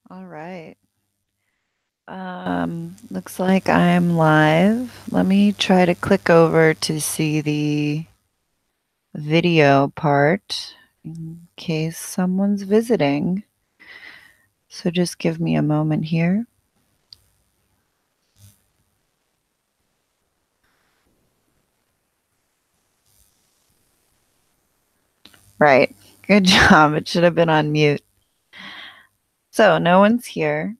All right. Looks like I'm live. Let me try to click over to see the video part in case someone's visiting. So just give me a moment here. Right. Good job. It should have been on mute. So no one's here.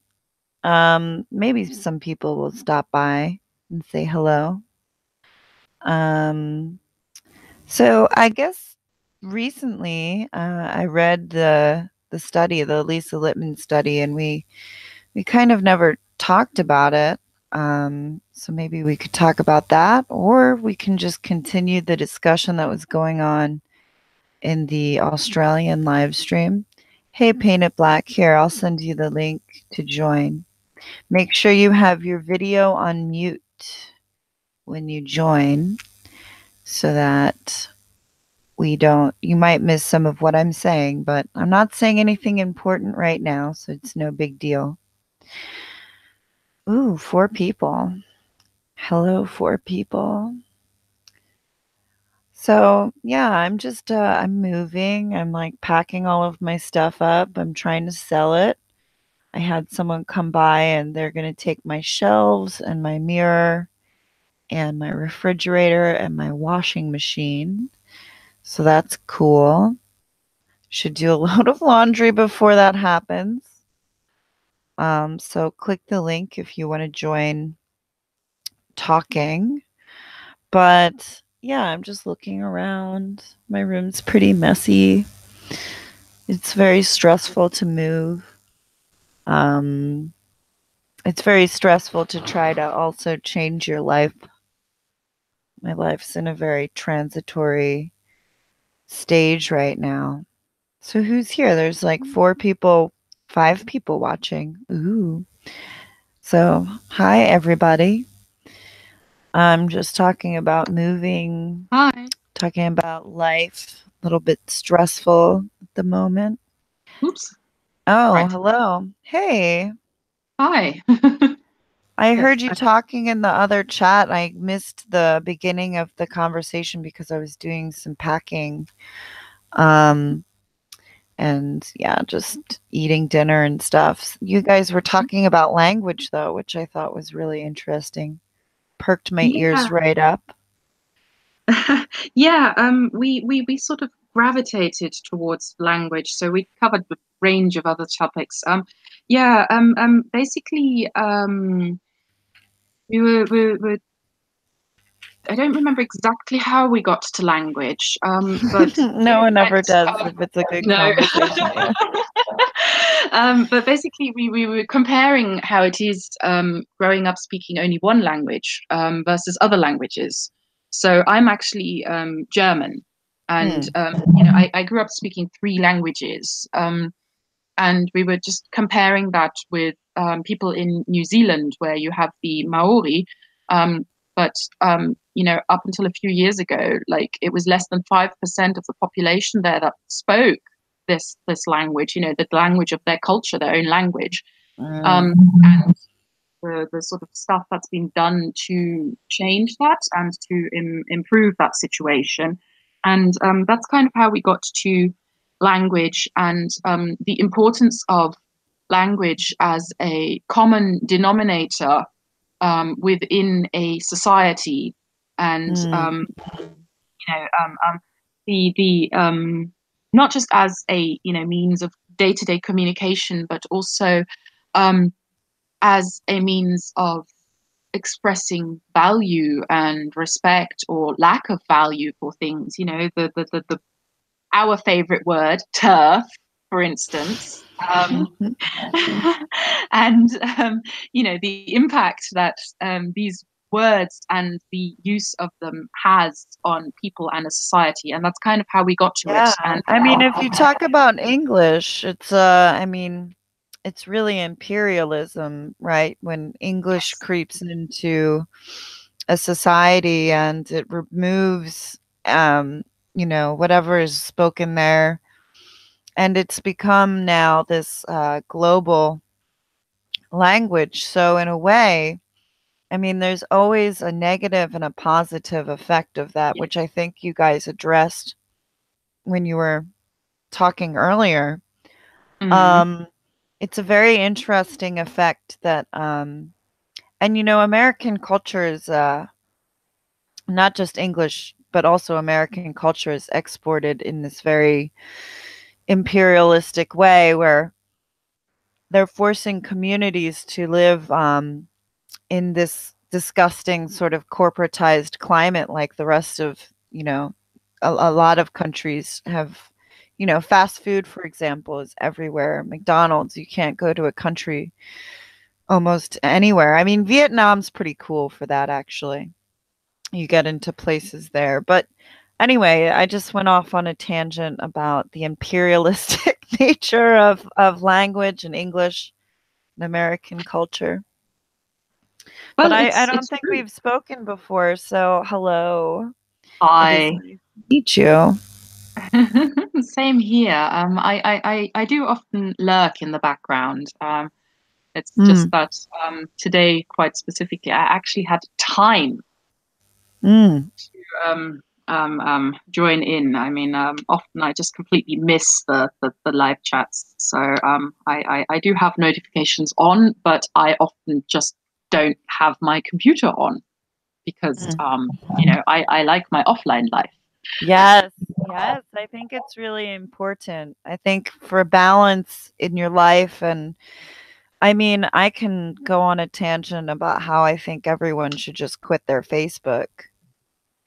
Maybe some people will stop by and say hello. Um, so I guess recently I read the study, the Lisa Littman study, and we kind of never talked about it. So maybe we could talk about that, or we can just continue the discussion that was going on in the Australian live stream. Hey, Paint It Black, here, I'll send you the link to join. Make sure you have your video on mute when you join so that you might miss some of what I'm saying, but I'm not saying anything important right now, so it's no big deal. Ooh, 4 people. Hello, 4 people. So, yeah, I'm just, I'm moving. I'm like packing all of my stuff up. I'm trying to sell it. I had someone come by and they're going to take my shelves and my mirror and my refrigerator and my washing machine. So that's cool. Should do a load of laundry before that happens. So click the link if you want to join talking. But yeah, I'm just looking around. My room's pretty messy. It's very stressful to move. Um, it's very stressful to try to also change your life. My life's in a very transitory stage right now. So who's here? There's like 4 people, 5 people watching. Ooh. So, hi everybody. I'm just talking about moving, Hi. talking about life, a little bit stressful at the moment. Oops. Oh, Right. hello. Hey, Hi. I Yes. heard you talking in the other chat. I missed the beginning of the conversation because I was doing some packing. Um, and yeah, just eating dinner and stuff. You guys were talking about language though, which I thought was really interesting. Perked my Yeah. ears right up. Yeah. We sort of gravitated towards language, so we covered a range of other topics. Yeah. Basically, we were I don't remember exactly how we got to language. But No in one ever effect, does if it's a good no. conversation. Yeah. But basically, we were comparing how it is growing up speaking only one language versus other languages. So I'm actually German, and Mm. I grew up speaking 3 languages. And we were just comparing that with people in New Zealand, where you have the Maori. Um, but up until a few years ago, like it was less than 5% of the population there that spoke this language. The language of their culture, their own language. Mm. And the sort of stuff that's been done to change that and to improve that situation. And that's kind of how we got to language and the importance of language as a common denominator within a society. And Mm. you know the not just as a means of day-to-day communication, but also um, as a means of expressing value and respect or lack of value for things. The our favorite word, turf, for instance. And the impact that these words and the use of them has on people and a society, and that's kind of how we got to it. Yeah. And I mean, if you talk about English, it's I mean, it's really imperialism, right? When English yes. creeps into a society and it removes whatever is spoken there, and it's become now this global. language. So in a way, I mean, there's always a negative and a positive effect of that, Yes. which I think you guys addressed when you were talking earlier. Mm, Um, it's a very interesting effect that, and American culture is not just English, but also American culture is exported in this very imperialistic way where they're forcing communities to live in this disgusting sort of corporatized climate like the rest of, a lot of countries have. Fast food, for example, is everywhere. McDonald's, you can't go to a country almost anywhere. I mean, Vietnam's pretty cool for that, actually. You get into places there. But anyway, I just went off on a tangent about the imperialistic nature of language and English and American culture. But well, I don't it's think true. we've spoken before, so hello. It is I nice to meet you. Same here. I do often lurk in the background. It's just Mm, that today, quite specifically, I actually had time mm. to join in. I mean, often I just completely miss the live chats. So I do have notifications on, but I often just don't have my computer on because Mm. I like my offline life. Yes, yes. I think it's really important. I think for balance in your life, and I mean, I can go on a tangent about how I think everyone should just quit their Facebook.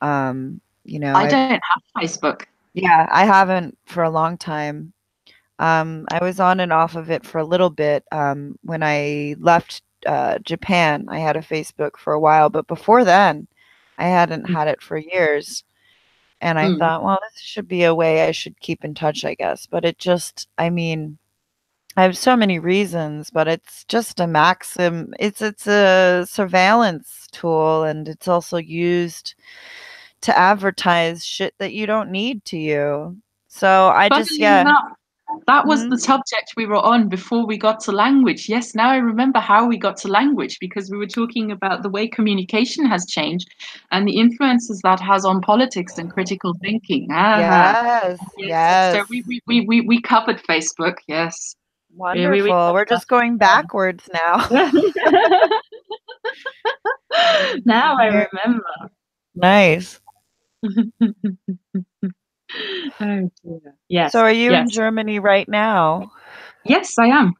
I I've don't have Facebook. Yeah, I haven't for a long time. I was on and off of it for a little bit. When I left Japan, I had a Facebook for a while, but before then, I hadn't had it for years. And I Mm. thought, well, this should be a way I should keep in touch, I guess. But I mean, I have so many reasons, but it's just a maxim. It's a surveillance tool, and it's also used to advertise shit that you don't need to you. So Funnily yeah. enough, that was Mhm. the subject we were on before we got to language. Yes, now I remember how we got to language because we were talking about the way communication has changed and the influences that has on politics and critical thinking. Ah, Yes, yes. So yes. we covered Facebook. Yes, we Wonderful. We're covered just going backwards now. that. Now I Very remember. nice. Oh dear. So Yes, are you in yes, Germany right now? yes. I am.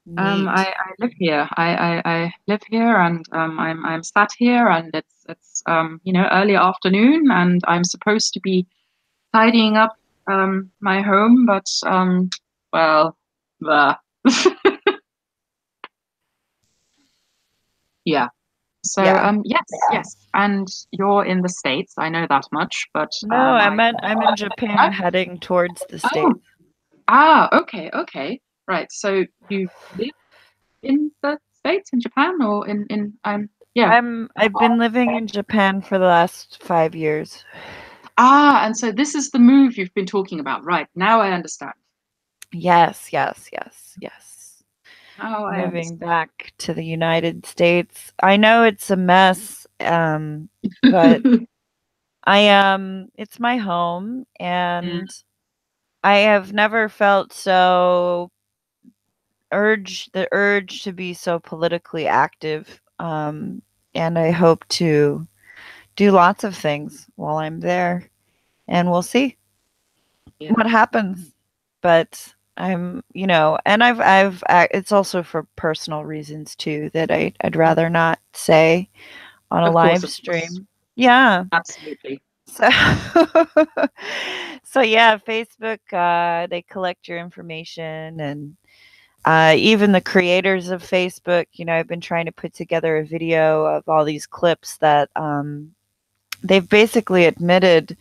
Neat. I live here. I live here, and I'm sat here, and it's early afternoon, and I'm supposed to be tidying up my home, but well, the yeah. So Yeah. yes, yes, and you're in the States. I know that much, but No, I I'm in Japan heading towards the oh States. okay, okay, right. So you live in the States, in Japan, or in yeah. I've been living in Japan for the last 5 years. And so this is the move you've been talking about. Right. Now I understand. Yes, yes, yes, yes. Now I Moving understand. back to the United States. I know it's a mess, but it's my home, Mm, and I have never felt the urge to be so politically active. And I hope to do lots of things while I'm there, and we'll see yeah. what happens. But and it's also for personal reasons too that I'd rather not say on a Of course, live of course. stream. Yeah. Absolutely. So, so yeah, Facebook, they collect your information, and even the creators of Facebook, I've been trying to put together a video of all these clips that they've basically admitted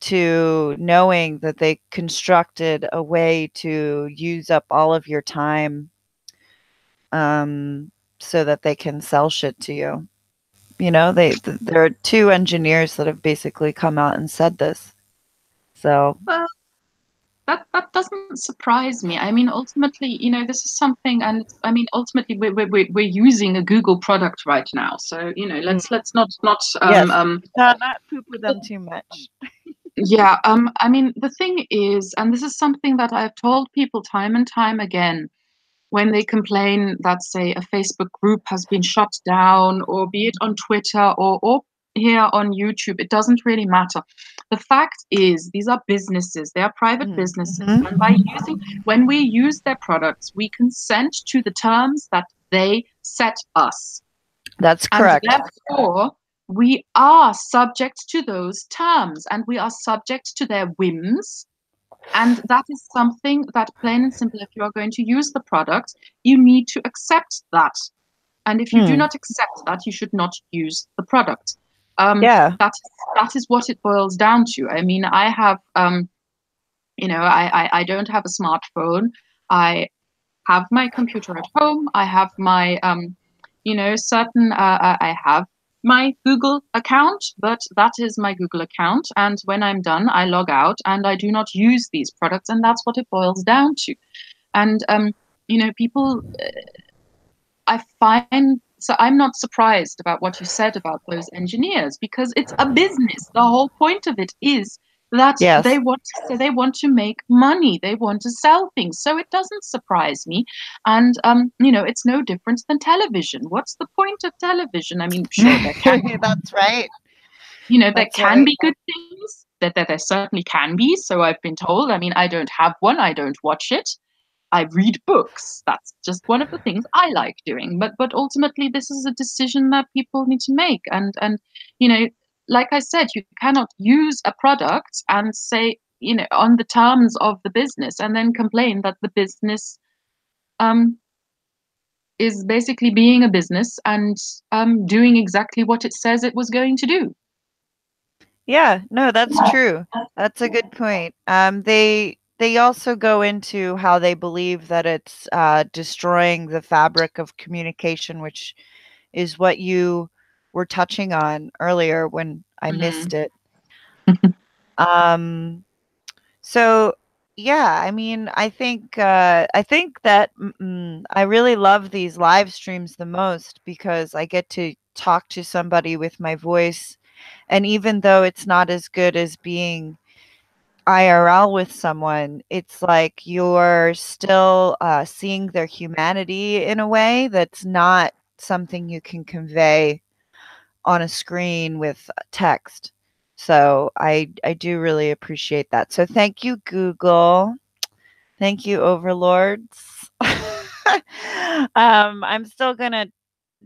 to knowing that they constructed a way to use up all of your time, um, so that they can sell shit to you. There are two engineers that have basically come out and said this. So, Well, that doesn't surprise me. I mean, ultimately, this is something, and I mean, ultimately, we're using a Google product right now. So, Mm, let's not yes. Not poo-poo them too much. yeah. I mean, the thing is, and this is something that I've told people time and time again, when they complain that, say, a Facebook group has been shut down, or be it on Twitter or here on YouTube, it doesn't really matter. The fact is, these are businesses, they are private businesses, Mm-hmm. and when we use their products, we consent to the terms that they set us. That's And correct. therefore, we are subject to those terms and we are subject to their whims, and that is something that, plain and simple, if you are going to use the product, you need to accept that. And if you do Hmm. not accept that, you should not use the product. Yeah. That is what it boils down to. I mean, I have, I don't have a smartphone. I have my computer at home. I have my, I have my Google account, but that is my Google account. And when I'm done, I log out and I do not use these products. And that's what it boils down to. And, people, I find, so I'm not surprised about what you said about those engineers, because it's a business. The whole point of it is that Yes. they want to make money. They want to sell things. So it doesn't surprise me. And it's no different than television. What's the point of television? I mean, sure, That's right. there That's can right. be good things. That there certainly can be. So I've been told. I mean, I don't have one. I don't watch it. I read books. That's just one of the things I like doing. But ultimately, this is a decision that people need to make. And you know, like I said, you cannot use a product and say, on the terms of the business, and then complain that the business um, is basically being a business and doing exactly what it says it was going to do. Yeah, no, that's true. That's a good point. They also go into how they believe that it's destroying the fabric of communication, which is what you were touching on earlier when I Mm. missed it. Um, so yeah, I mean, I think that I really love these live streams the most because I get to talk to somebody with my voice, and even though it's not as good as being IRL with someone, it's like you're still seeing their humanity in a way that's not something you can convey on a screen with text. So I do really appreciate that. So thank you, Google. Thank you, overlords. I'm still gonna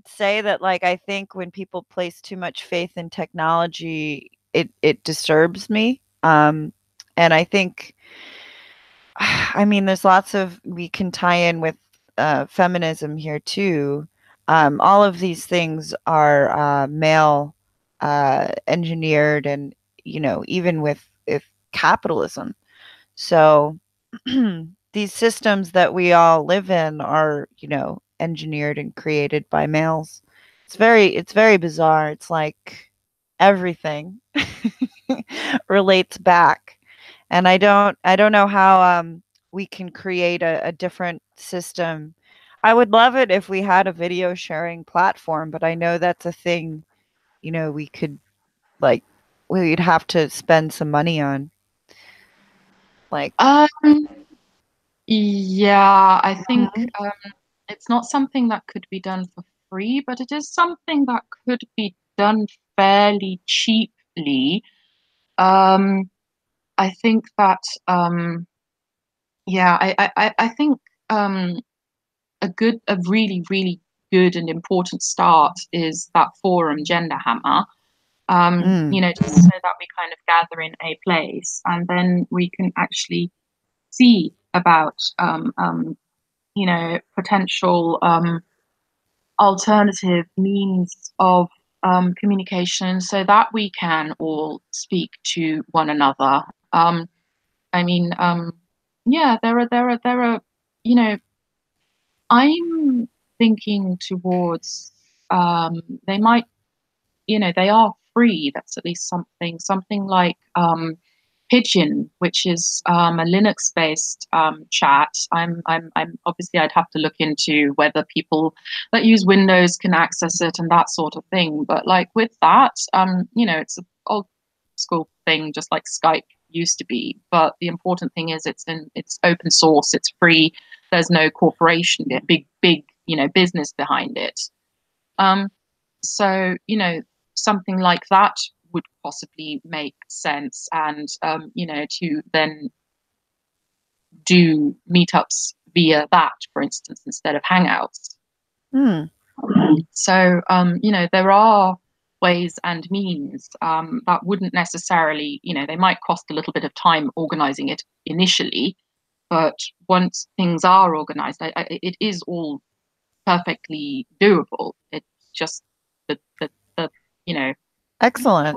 say that, like, I think when people place too much faith in technology, it disturbs me. And I think, I mean, there's lots of we can tie in with feminism here too. All of these things are male engineered, and even with capitalism. So these systems that we all live in are, engineered and created by males. It's very bizarre. It's like everything relates back. And I don't know how we can create a different system. I would love it if we had a video sharing platform, but I know that's a thing, we could, like, we'd have to spend some money on. Like, Um, yeah, I think mhm. it's not something that could be done for free, but it is something that could be done fairly cheaply. Um, I think that, yeah, I think um, a really, really good and important start is that forum, Gender Hammer. Mm. Just so that we kind of gather in a place, and then we can actually see about, potential alternative means of communication, so that we can all speak to one another. I mean, yeah, there are, you know, I'm thinking towards, they might, they are free. That's at least something like, Pigeon, which is a Linux-based chat. I'm obviously I'd have to look into whether people that use Windows can access it and that sort of thing. But like with that, it's an old school thing, just like Skype used to be. But the important thing is it's open source, it's free. There's no corporation, big business behind it. Um, so, something like that would possibly make sense. And, to then do meetups via that, for instance, instead of Hangouts. Hmm. So, there are ways and means that wouldn't necessarily, they might cost a little bit of time organizing it initially, but once things are organized, it is all perfectly doable. It's just the you know Excellent.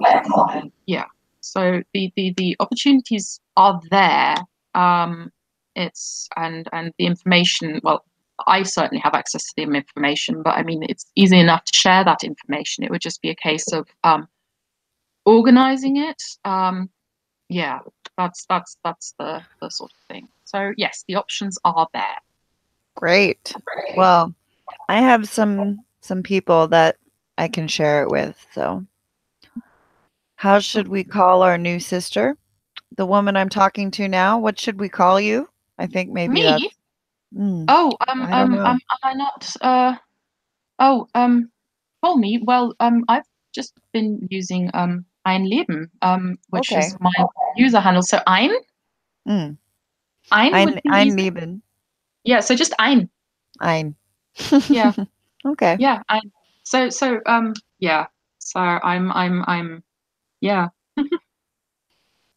yeah. So the opportunities are there. Um, it's and the information. Well, I certainly have access to the information, but I mean, it's easy enough to share that information. It would just be a case of organizing it. Yeah, that's the sort of thing. So yes, the options are there. Great. Well, I have some people that I can share it with. So, how should we call our new sister? The woman I'm talking to now, what should we call you? I think maybe Me? that's mm, Oh, I don't know. am I not? Oh, call me. Well, I've just been using Ein Leben, which Okay. is my user handle. So Mm. Ein would be Ein easy. Lieben. Yeah, so just Ein. Ein. Yeah, Okay. yeah, Ein. Yeah. So I'm yeah.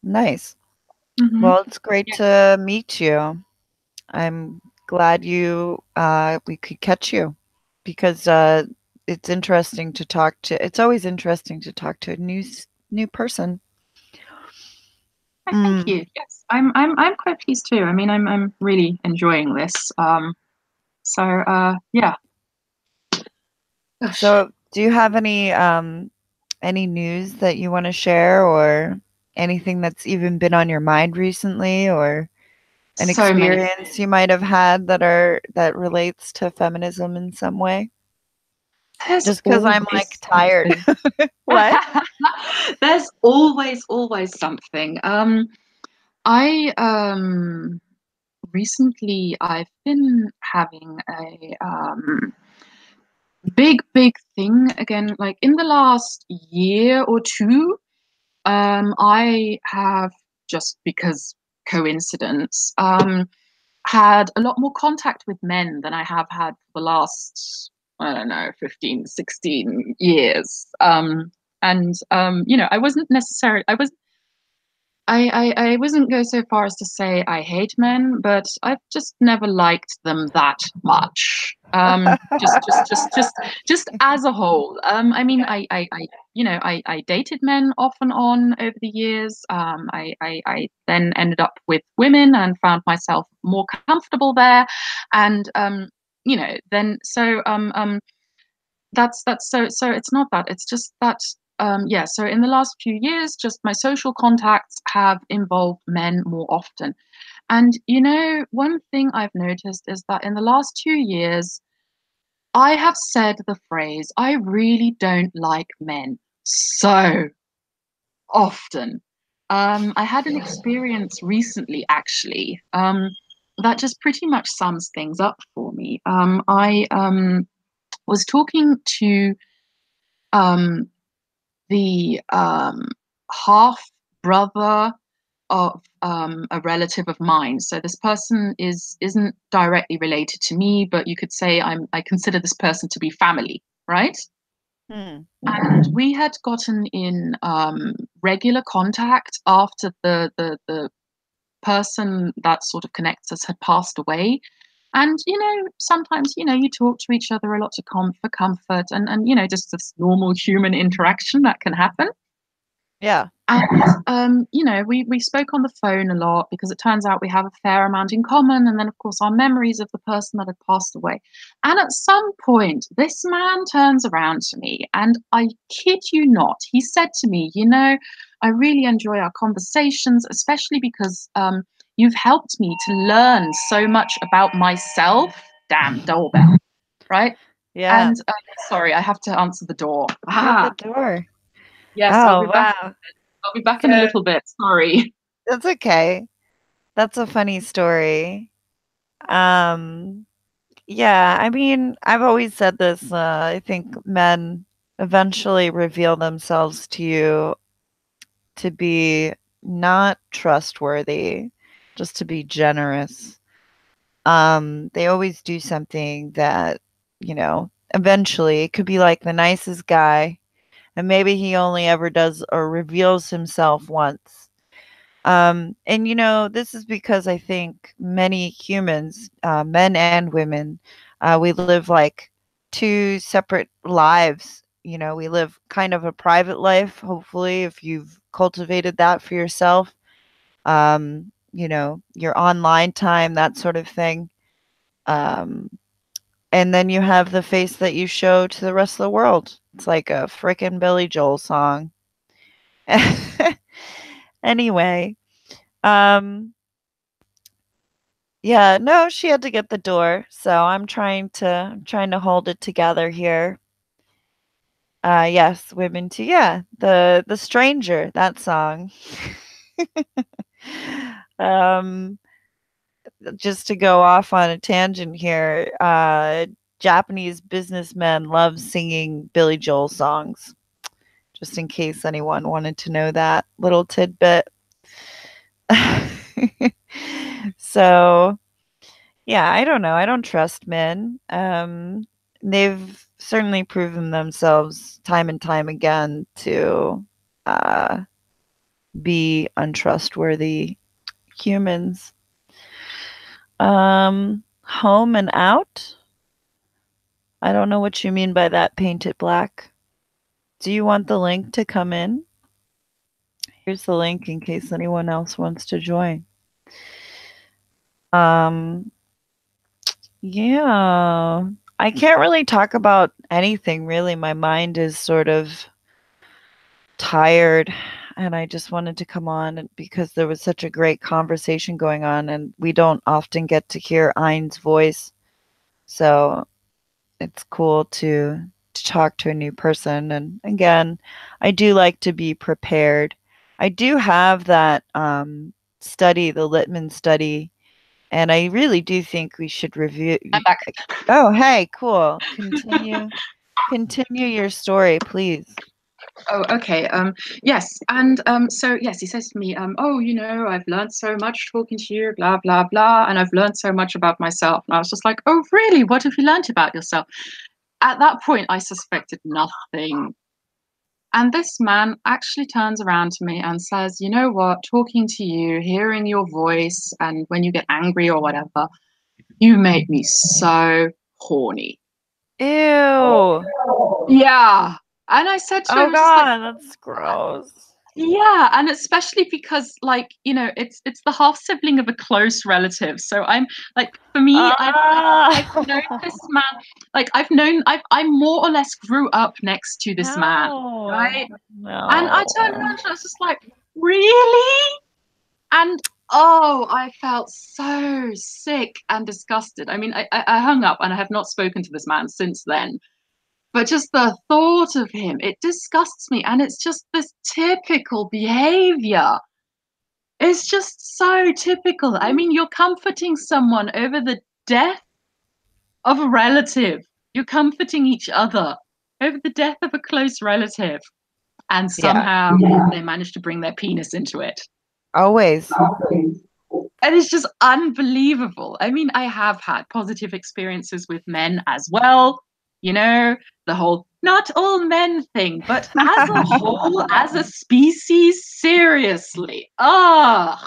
Nice. hmm Well, it's great Yeah. to meet you. I'm glad we could catch you because it's interesting to talk to. It's always interesting to talk to a new person. Thank Mm. you. Yes, I'm quite pleased too. I mean, I'm really enjoying this. Yeah. Gosh. So, do you have any news that you want to share or anything that's even been on your mind recently or an So many. experience you might have had that relates to feminism in some way? There's Just because I'm like always tired. something. What? There's always something. I recently I've been having a big thing again. Like in the last year or two, I have just because coincidence had a lot more contact with men than I have had for the last, I don't know, 15, 16 years. I wasn't necessarily, I wasn't go so far as to say I hate men, but I've just never liked them that much. Just as a whole. I mean, I dated men off and on over the years. I then ended up with women and found myself more comfortable there, and then so it's not that, it's just that so in the last few years just my social contacts have involved men more often. And one thing I've noticed is that in the last 2 years I have said the phrase I really don't like men so often. I had an experience recently actually that just pretty much sums things up for me. I was talking to um, the half brother of a relative of mine. So this person isn't directly related to me, but you could say I consider this person to be family, right? Hmm. And we had gotten in regular contact after the person that sort of connects us had passed away. And sometimes you talk to each other a lot to for comfort and just this normal human interaction that can happen. Yeah. And we spoke on the phone a lot because it turns out we have a fair amount in common, and then of course our memories of the person that had passed away. And at some point, this man turns around to me, and I kid you not, he said to me, I really enjoy our conversations, especially because you've helped me to learn so much about myself. Damn doorbell, right? Yeah. And sorry, I have to answer the door. Shut the Ah, door. yes, I'll be Oh, back. wow. I'll be back in a So little bit. Sorry. that's okay. That's a funny story. Um, yeah, I mean, I've always said this. I think men eventually reveal themselves to you to be not trustworthy, just to be generous. They always do something that, eventually it could be like the nicest guy, and maybe he only ever does or reveals himself once. And this is because I think many humans, men and women, we live like two separate lives. We live kind of a private life, hopefully, if you've cultivated that for yourself. Your online time, that sort of thing. Um, and then you have the face that you show to the rest of the world. It's like a frickin' Billy Joel song. Anyway, um, yeah, no, she had to get the door, so I'm trying to hold it together here. Yes, Women Too. Yeah, the Stranger, that song. Um, just to go off on a tangent here, Japanese businessmen love singing Billy Joel songs. Just in case anyone wanted to know that little tidbit. So, yeah, I don't know. I don't trust men. They've certainly proven themselves time and time again to uh, be untrustworthy humans. Home and out? I don't know what you mean by that, painted black. Do you want the link to come in? Here's the link in case anyone else wants to join. Um, yeah. I can't really talk about anything really. My mind is sort of tired and I just wanted to come on because there was such a great conversation going on and we don't often get to hear Ein's voice. So it's cool to talk to a new person. And again, I do like to be prepared. I do have that study, the Littman study, and I really do think we should review. I'm back. Oh, hey, cool. Continue your story, please. Oh, okay. Yes, and so yes, he says to me, oh, I've learned so much talking to you, blah blah blah, and I've learned so much about myself. And I was just like, oh, really? What have you learned about yourself? At that point, I suspected nothing. And this man actually turns around to me and says, you know what? Talking to you, hearing your voice, and when you get angry or whatever, you make me so horny. Ew. Yeah. And I said to him, Oh I was just like, god, that's gross. yeah, and especially because it's the half sibling of a close relative. So I'm like for me, I've known Ah. this man, like I more or less grew up next to this man, No. right? And I turned No. around and I was just like, really? And oh, I felt so sick and disgusted. I mean, I hung up and I have not spoken to this man since then. But just the thought of him, it disgusts me. And it's just this typical behavior. It's just so typical. I mean, you're comforting someone over the death of a relative. You're comforting each other over the death of a close relative. And Yeah, somehow they manage to bring their penis into it. always. And it's just unbelievable. I mean, I have had positive experiences with men as well, the whole not all men thing, but as a whole, as a species, seriously. Ugh.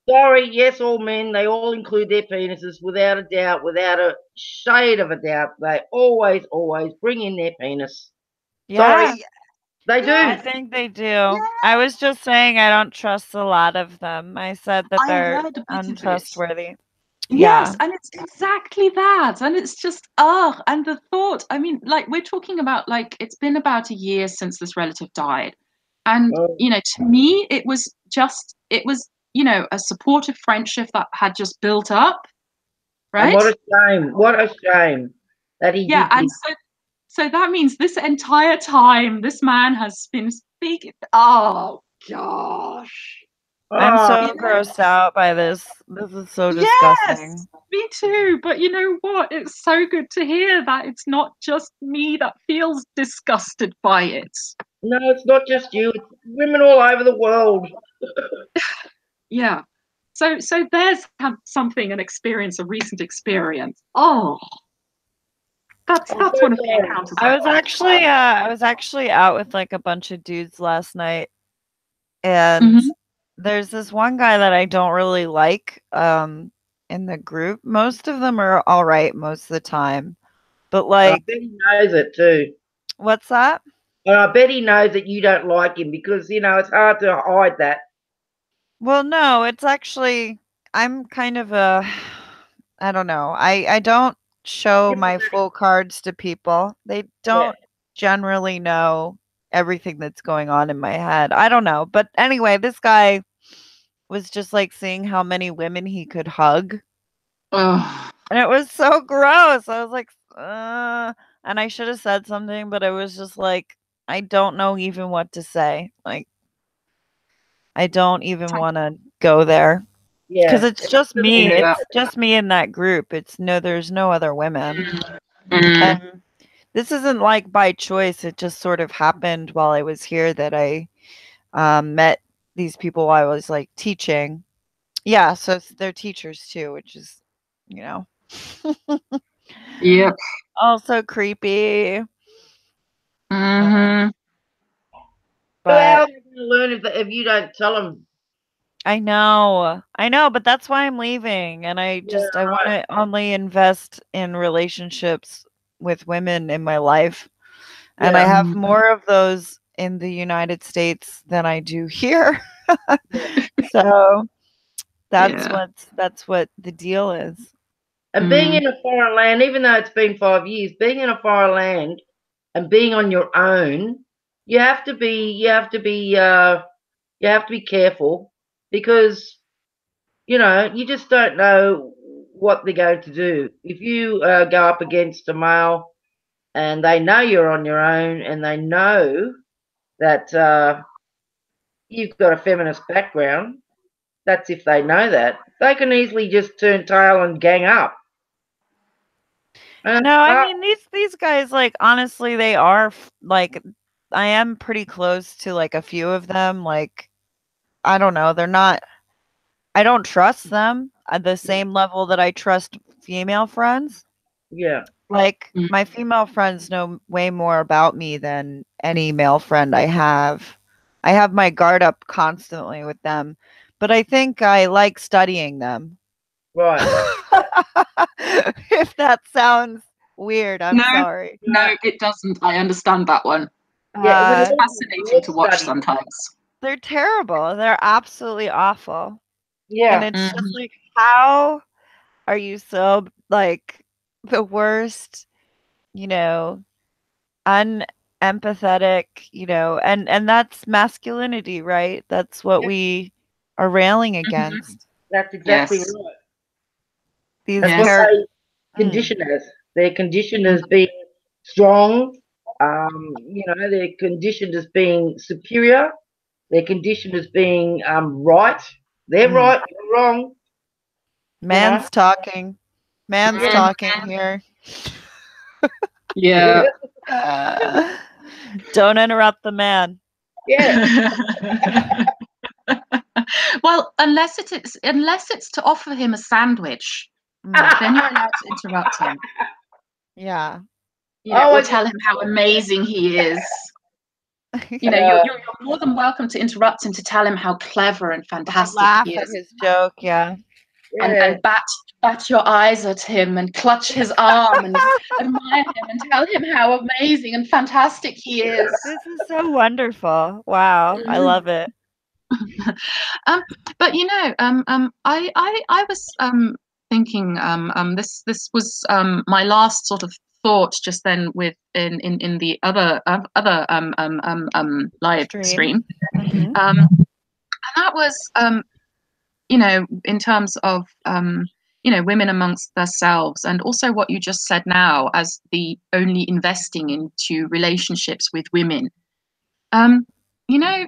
Sorry, yes, all men, they all include their penises without a doubt, without a shade of a doubt. They always, always bring in their penis. Yeah. Sorry. They do. I think they do. I was just saying I don't trust a lot of them. I said that I they're heard a bit of it. untrustworthy. Yes, Yeah. and it's exactly that. And it's just, and the thought, I mean, like we're talking about, like, it's been about a year since this relative died. And, Oh, to me, it was, a supportive friendship that had just built up, and right? what a shame! What a shame that he Yeah, did and this. so that means this entire time, this man has been speaking. Oh gosh. I'm Oh, so grossed out by this. This is so Yes, disgusting. me too. But you know what? It's so good to hear that it's not just me that feels disgusted by it. no, it's not just you. It's women all over the world. Yeah. So there's something, an experience, a recent experience. Oh, that's I'm so one of the sorry. encounters I I was want. actually out with like a bunch of dudes last night, and Mm-hmm. there's this one guy that I don't really like in the group. Most of them are all right most of the time. But And I like, bet he knows it too. what's that? And I bet he knows that you don't like him because it's hard to hide that. Well, no, it's actually I'm kind of a I don't know. I don't show my Diplomatic. full cards to people. They Yeah. don't generally know everything that's going on in my head. I don't know. But anyway, this guy was just like seeing how many women he could hug. Oh, And it was so gross. I was like, and I should have said something, but it was just like I don't know even what to say. Like I don't even want to go there. 'Cause Yeah. it's just me, yeah. it's just me in that group, there's no other women, Mm. and this isn't, like, by choice, it just sort of happened while I was here that I, met these people while I was, like, teaching. Yeah, so they're teachers too, which is, you know, Yep. also creepy, um, Mm-hmm. So how but are they going to learn if you don't tell them? I know, but that's why I'm leaving, and Yeah, I right. wanna only invest in relationships with women in my life. And I Yeah, have more of those in the United States than I do here. yeah. So Yeah. that's what the deal is. And being Mm. in a foreign land, even though it's been 5 years, being in a foreign land and being on your own, you have to be, you have to be careful because you just don't know what they're going to do. If you go up against a male and they know you're on your own and they know that you've got a feminist background, that's if they know that. They can easily just turn tail and gang up. And No, I mean these guys like honestly they are like I am pretty close to like a few of them like I don't know, they're not I don't trust them at the same level that I trust female friends. yeah, Like, Mm. my female friends know way more about me than any male friend I have. I have my guard up constantly with them, but I think I like studying them. right. If that sounds weird, I'm No, sorry. Right. no, it doesn't. I understand that one. Yeah, it's an Uh, Fascinating awful to watch study. sometimes. they're terrible. They're absolutely awful. And Yeah, it's Mm-hmm. just like, how are you so, like, the worst, you know, unempathetic, and that's masculinity, right? That's what yeah, we are railing Mm-hmm. against. that's exactly Yes. right. These That's what Yes. char they mm, condition us. They're conditioned Mm. as being strong. They're conditioned as being superior. They're conditioned as being right. They're mhm. right. You're wrong. You know. Man's talking. Man's Yeah, talking here. Yeah. yeah, Uh, don't interrupt the man. yeah. Well, unless it's to offer him a sandwich, Mm, then you're allowed to interrupt him. yeah. Oh, Or I get. tell him how amazing he is. You're, Uh, you're you're more than welcome to interrupt him to tell him how clever and Or fantastic laugh he at is, his joke, yeah. and yeah. bat bat your eyes at him and clutch his arm and admire him and tell him how amazing and fantastic he is. This is so wonderful. Wow, I love it. um, but I was thinking this was my last sort of thought just then with in the other live Stream. stream, Mhm. and that was in terms of women amongst themselves, and also what you just said now as the only investing into relationships with women. You know,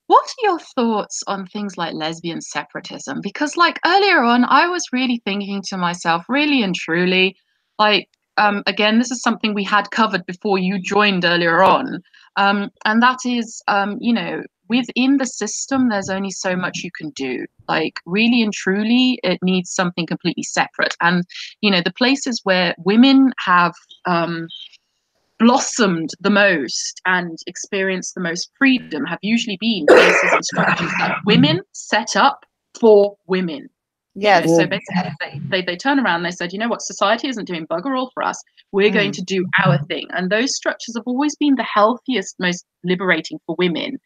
what are your thoughts on things like lesbian separatism? Because, like, earlier on, I was really thinking to myself, really and truly, like, again, this is something we had covered before you joined earlier on. And that is, within the system, there's only so much you can do. Like, really and truly, it needs something completely separate. And, the places where women have, blossomed the most and experienced the most freedom have usually been places and structures that women set up for women. Yes. So basically they turn around and they said, you know what, society isn't doing bugger all for us. We're going to do our thing. And those structures have always been the healthiest, most liberating for women.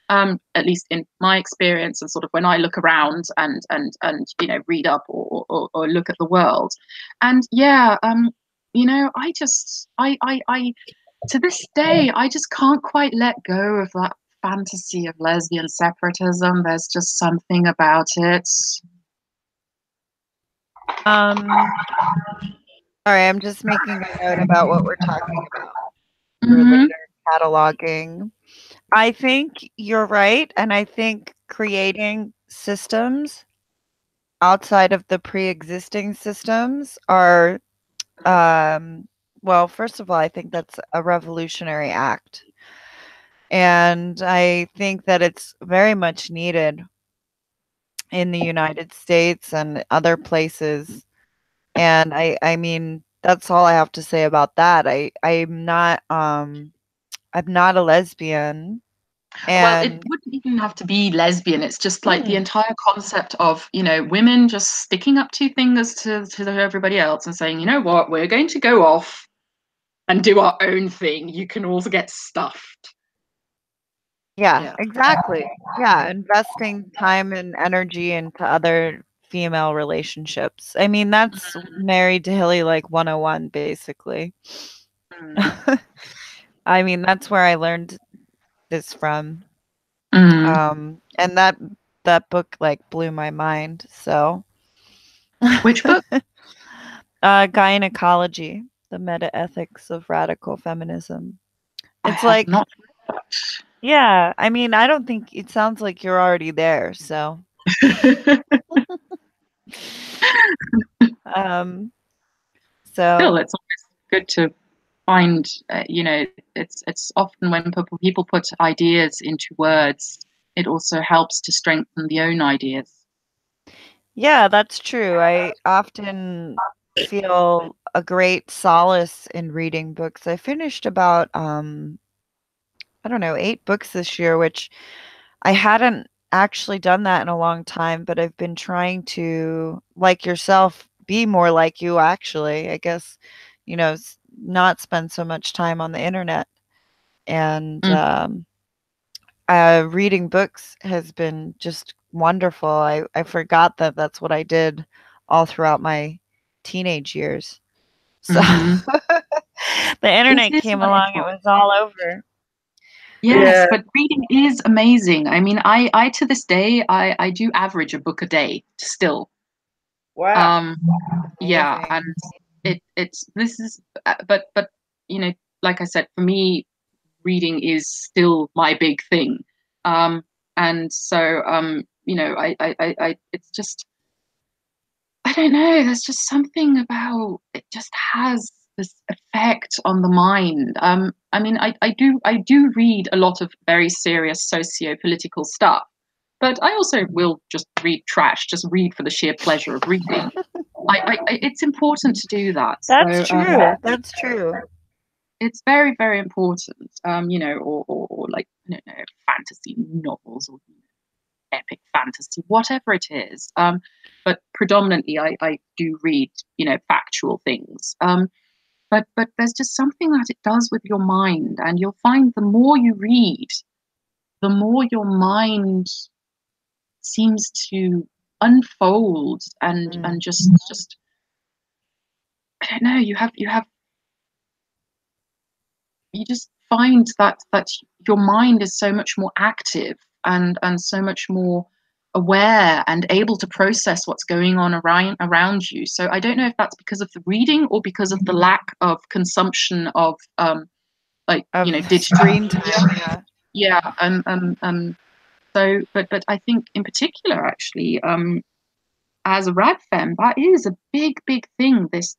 At least in my experience, and sort of when I look around and read up or look at the world. And I to this day, I just can't quite let go of that fantasy of lesbian separatism. There's just something about it. Sorry, I'm just making a note about what we're talking about for Mm-hmm. later cataloging. I think you're right, and I think creating systems outside of the pre-existing systems are, well, first of all, I think that's a revolutionary act. And I think that it's very much needed in the United States and other places. And I mean, that's all I have to say about that. I'm not a lesbian. Well, it And wouldn't even have to be lesbian. It's just like the entire concept of, women just sticking up two fingers to everybody else and saying, you know what, we're going to go off and do our own thing. You can also get stuffed. yeah, exactly. Yeah, investing time and energy into other female relationships. I mean, that's Married to Hilly like 101 basically. I mean, that's where I learned this from. And that book like blew my mind. So Which book? Gynecology, the meta ethics of radical feminism. I It's have like, not. yeah, I mean, I don't think it sounds like you're already there. So, um, Still, so it's always good to find, it's often when people put ideas into words, it also helps to strengthen the own ideas. yeah, that's true. I often feel a great solace in reading books. I finished about, I don't know, 8 books this year, which I hadn't actually done that in a long time, but I've been trying to, like yourself, be more like you actually. I guess, not spend so much time on the internet. And reading books has been just wonderful. I forgot that that's what I did all throughout my teenage years. So the internet It is came along, it wonderful. was all over. Yes, but reading is amazing. I mean, I to this day, I do average a book a day still. Wow. Um, yeah, Amazing. and it's this is, but you know, like I said, for me, reading is still my big thing. And so it's just, I don't know. There's just something about it. Just has this effect on the mind. I mean, I do read a lot of very serious socio-political stuff, but I also will just read trash. Just read for the sheer pleasure of reading. It's important to do that. That's So true. That's true. it's very, very important. Or like, I don't know, fantasy novels or epic fantasy, whatever it is. But predominantly, I do read, factual things. But there's just something that it does with your mind, and you'll find the more you read, the more your mind seems to unfold and just I don't know. You just find that your mind is so much more active and so much more aware and able to process what's going on around you. So I don't know if that's because of the reading or because of the lack of consumption of digital screen media. time. Yeah. Yeah. So, but I think in particular, actually, as a rad femme, that is a big thing. This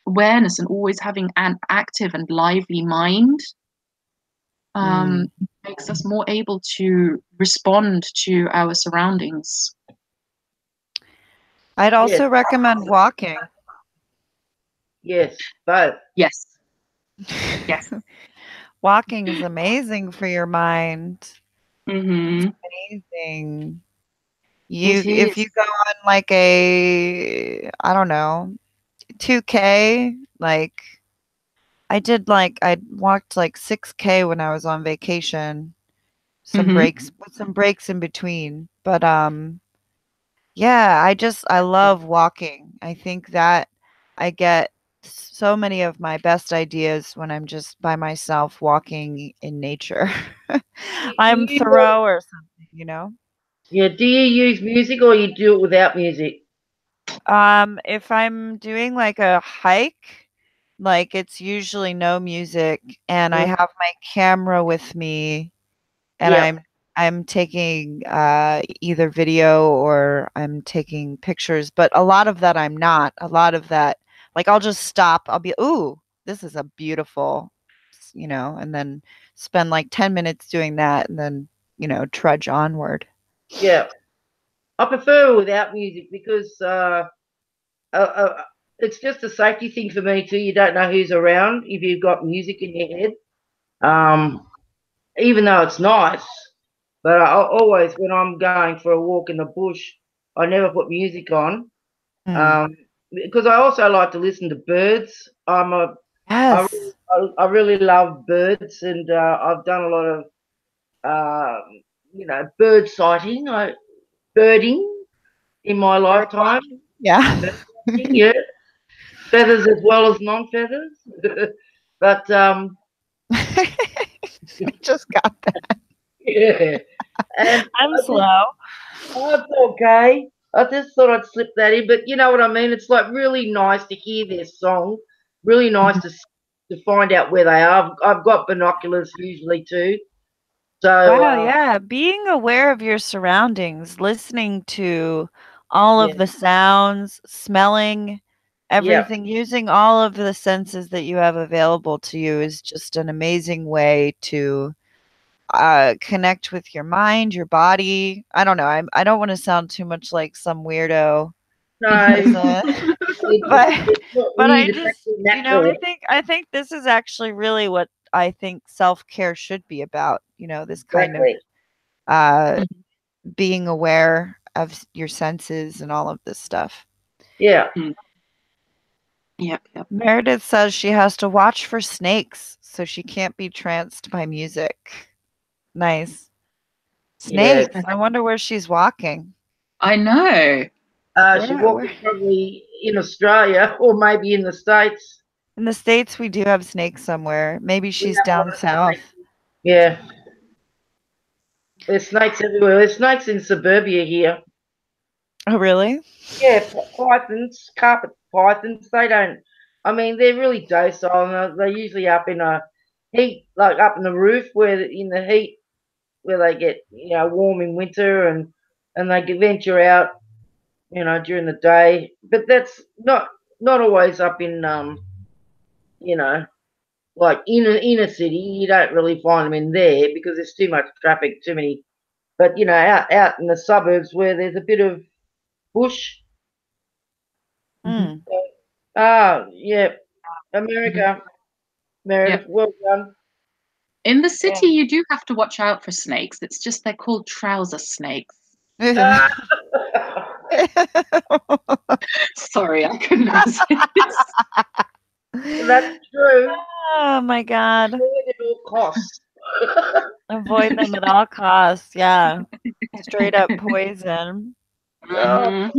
awareness and always having an active and lively mind makes us more able to respond to our surroundings. I'd also recommend walking. Yes, both. Yes. Yes. Walking is amazing for your mind. Mm-hmm. Amazing. It If you is. go on like a, I don't know, 2K, like I walked like 6K when I was on vacation. Some Mm-hmm. breaks with some breaks in between. But yeah, I love walking. I think that I get so many of my best ideas when I'm just by myself walking in nature. Do I'm you, Thoreau or something, you know? yeah, do you use music or you do it without music? If I'm doing like a hike, like it's usually no music and I Mm, have my camera with me and yeah, I'm taking either video or I'm taking pictures, but a lot of that I'm not. A lot of that, like I'll just stop. I'll be, ooh, this is a beautiful, and then spend like 10 minutes doing that and then, trudge onward. yeah. I prefer without music because it's just a safety thing for me too. You don't know who's around if you've got music in your head. Um, Even though it's nice, but I always when I'm going for a walk in the bush, I never put music on. Mm. Um, because I also like to listen to birds. I, Yes. I really love birds, and I've done a lot of bird sighting, birding in my Bird lifetime. watching. Yeah. Bird watching, yeah, feathers as well as non-feathers. But I just got that. yeah, and I'm slow. that's okay. I just thought I'd slip that in, but you know what I mean. It's like really nice to hear their song. Really nice to find out where they are. I've got binoculars usually too. So Wow, yeah, being aware of your surroundings, listening to all yeah, of the sounds, smelling yeah. everything, using all of the senses that you have available to you is just an amazing way to connect with your mind, your body. I don't know. I don't want to sound too much like some weirdo No, person, but it's not but I weird. It's just, actually I natural. think this is actually really what I think self-care should be about, this kind of Exactly. uh being aware of your senses and all of this stuff. Yeah. Yep, yep. Meredith says she has to watch for snakes, so she can't be tranced by music. Nice. Yeah. Snakes. I wonder where she's walking. I know. She's Where walking probably in Australia or maybe in the States. in the States we do have snakes somewhere. Maybe We she's have a lot down of south. snakes. Yeah. There's snakes everywhere. There's snakes in suburbia here. Oh, really? Yeah, pythons, carpet pythons. They don't. I mean, they're really docile, and they're usually up in a heat, like up in the roof, where in the heat, where they get warm in winter, and they can venture out, during the day. But that's not always up in you know, like in a city. You don't really find them in there because there's too much traffic, too many. But out in the suburbs where there's a bit of bush. Mm-hmm. Hmm. Ah, yeah, Mm-hmm. America, Yep. Meredith, well done. In the city, you do have to watch out for snakes. It's just they're called trouser snakes. Ah, Sorry, I couldn't resist. that's true. Oh my God. Avoid at all costs. Avoid them at all costs. Yeah. Straight up poison. Oh,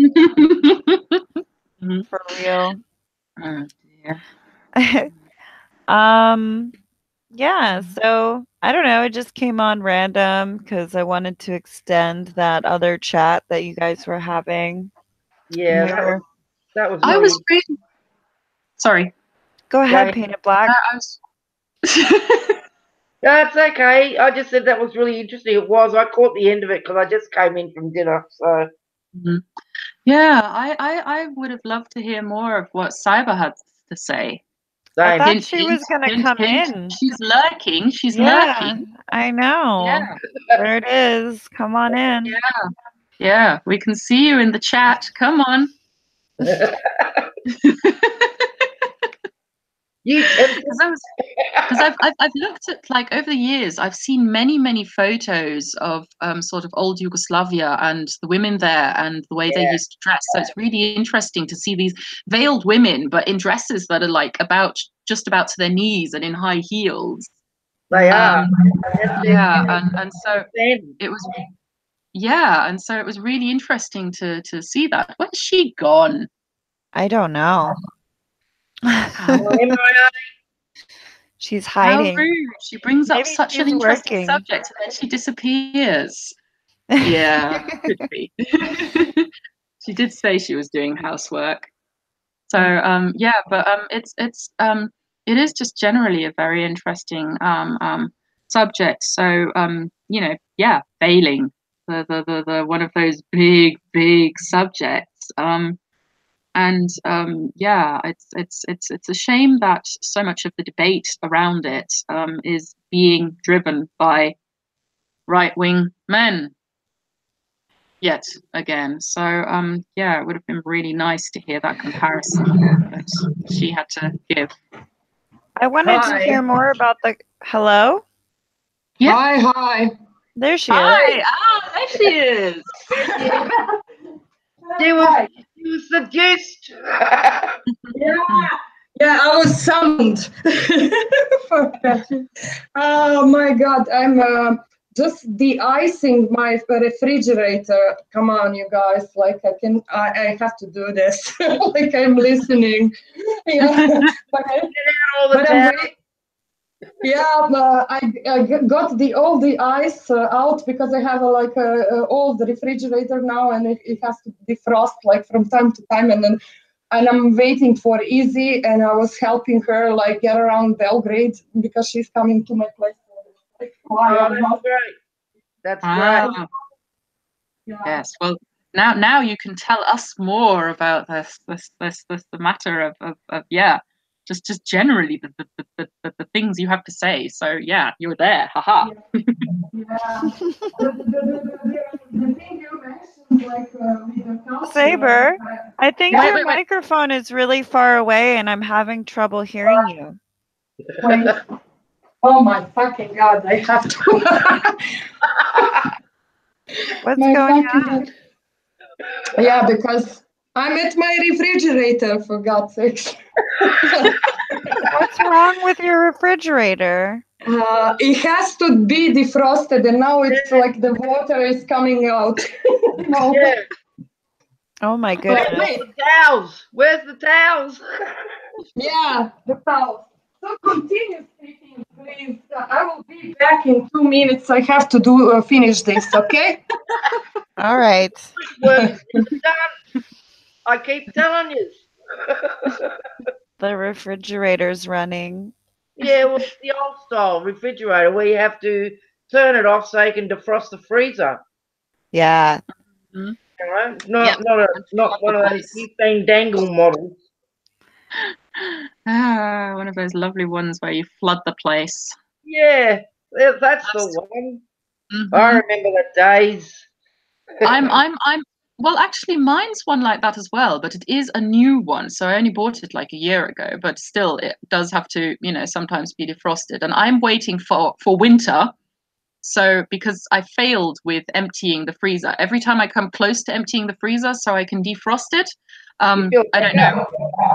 For real. Oh dear. Yeah, so I don't know, it just came on random because I wanted to extend that other chat that you guys were having. yeah, Here. that was I really. was reading. Sorry. Go ahead, Right. Paint It Black. I was. That's okay. I just said that was really interesting. It was. I caught the end of it because I just came in from dinner. So Yeah, I would have loved to hear more of what Cyber had to say. I same. thought Hint, she hint, was gonna hint, come hint. in. She's lurking. She's Yeah, lurking. I know. Yeah, There it is. Come on in. yeah. We can see you in the chat. Come on. You tempted. Because I've looked at, like, over the years, I've seen many photos of sort of old Yugoslavia and the women there and the way they used to dress. So it's really interesting to see these veiled women, but in dresses that are like just about to their knees and in high heels. They are. Yeah, and so Then. it was. Yeah, and so it was really interesting to see that. Where's she gone? I don't know. She's How hiding. rude. She brings up Maybe such an she's interesting working. subject and then she disappears. Yeah, could be. She did say she was doing housework. So yeah, but it is just generally a very interesting subject. So you know, yeah, failing the one of those big subjects. And yeah, it's a shame that so much of the debate around it is being driven by right-wing men yet again. So yeah, it would have been really nice to hear that comparison that she had to give. I wanted to hear more about the hello. Yeah. Hi. There she is. Hi. Ah, there she is. She was the gist. Yeah, I was summoned. Oh my God, I'm just de-icing my refrigerator. Come on, you guys! Like I have to do this. Like I'm listening. Yeah, but I'm yeah, I got all the ice out because I have a old refrigerator now, and it has to defrost like from time to time, and I'm waiting for Izzy, and I was helping her like get around Belgrade because she's coming to my place. Oh, that's great. That's great. Yeah. Yes. Well, now you can tell us more about this the matter of yeah, just generally the things you have to say. So yeah, you're there. Haha. Yeah. The thing you mentioned, like with the culture, Saber, I think Wait, your wait. microphone is really far away and I'm having trouble hearing you. Wait. Oh my fucking God, I have to. What's going on? God. Yeah, because I'm at my refrigerator, for God's sake. What's wrong with your refrigerator? It has to be defrosted, and now it's like the water is coming out. Yeah. Oh my goodness. Where's the towels? Where's the towels? Yeah, the towel. So continue speaking, please. I will be back in 2 minutes. I have to finish this, okay? All right. Work's done. I keep telling you. The refrigerator's running. Yeah, well, it's the old style refrigerator where you have to turn it off so you can defrost the freezer. Yeah. You know? Not one of those butane dangle models. One of those lovely ones where you flood the place. Yeah, that's the one. Mhm. I remember the days. I'm Well, actually, mine's one like that as well, but it is a new one. So I only bought it like a year ago, but still, it does have to, sometimes be defrosted. And I'm waiting for winter. So because I failed with emptying the freezer, every time I come close to emptying the freezer so I can defrost it, You feel I don't know.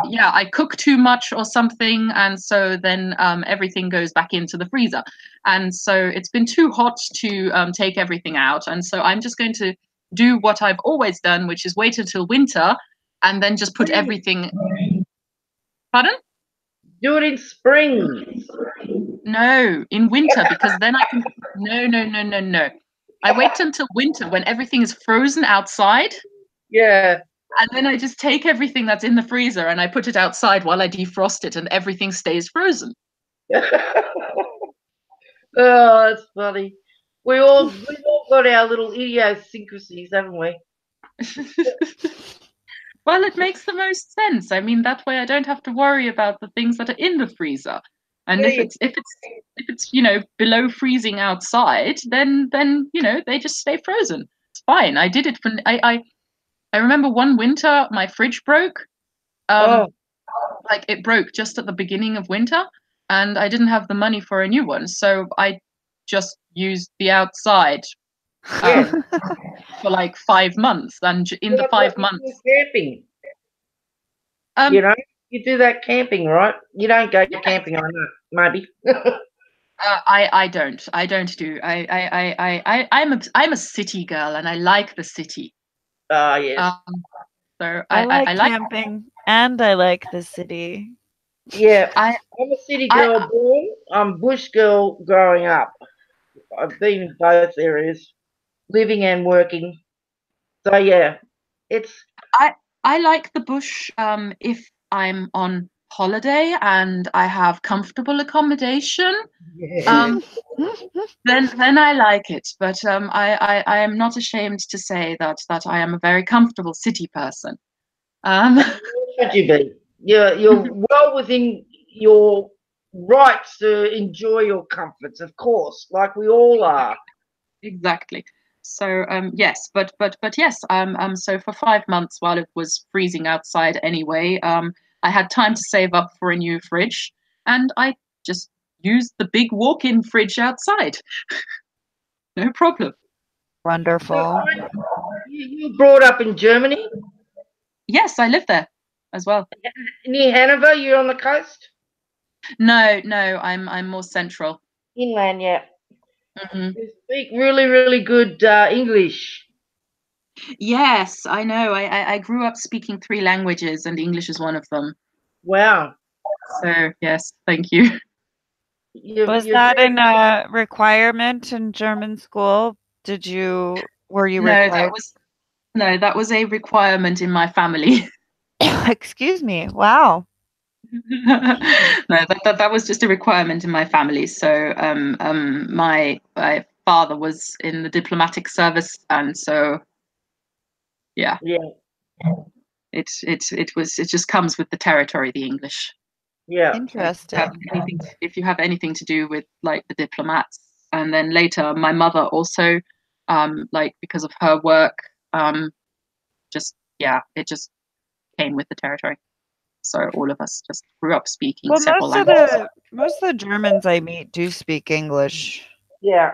Yeah, I cook too much or something, and so then everything goes back into the freezer. And so it's been too hot to take everything out, and so I'm just going to do what I've always done, which is wait until winter and then just put everything. Pardon? do it in spring. No, in winter, because then I can. No, no, no, no, no. I wait until winter when everything is frozen outside. Yeah. And then I just take everything that's in the freezer and I put it outside while I defrost it, and everything stays frozen. Oh, that's funny. We've all got our little idiosyncrasies, haven't we? Well, it makes the most sense. I mean, that way I don't have to worry about the things that are in the freezer. And Yeah, if it's below freezing outside, then they just stay frozen. It's fine. I did it for I remember one winter my fridge broke. oh, Like it broke just at the beginning of winter, and I didn't have the money for a new one, so I just used the outside yeah. um, for like 5 months. And in the That's what 5 months, you do camping. um, You know, you do that camping, right? You don't go yeah, camping, I know, maybe. I don't do. I'm a city girl, and I like the city. Ah, yes. So I like I like. camping and I like the city. Yeah, I I'm a city I girl born. I'm bush girl growing up. I've been in both areas, living and working. So yeah, it's I I like the bush if I'm on holiday and I have comfortable accommodation. yeah. Um, then I like it. But I am not ashamed to say that I am a very comfortable city person. Um, Should you be? You're well within your rights to enjoy your comforts, of course, like we all are. exactly. So yes, but yes, so for 5 months while it was freezing outside anyway, I had time to save up for a new fridge, and I just used the big walk-in fridge outside. No problem. So Wonderful. you were brought up in Germany, Yes, I live there as well. near Hanover. You're on the coast, No, I'm more central. inland. Yeah, Hmm. you speak really, really good English. Yes, I know. I grew up speaking 3 languages, and English is one of them. Wow, So yes, thank you. Was you're that very in a requirement in German school? Were you No, required? that was a requirement in my family. Excuse me. Wow. No, that was just a requirement in my family. So my father was in the diplomatic service, and so yeah, yeah, it just comes with the territory, the English. yeah, Interesting. If you have anything to do with like the diplomats, and then later my mother also, like because of her work, just yeah, it just came with the territory. So all of us just grew up speaking Well, several languages. most of the Germans I meet do speak English. yeah,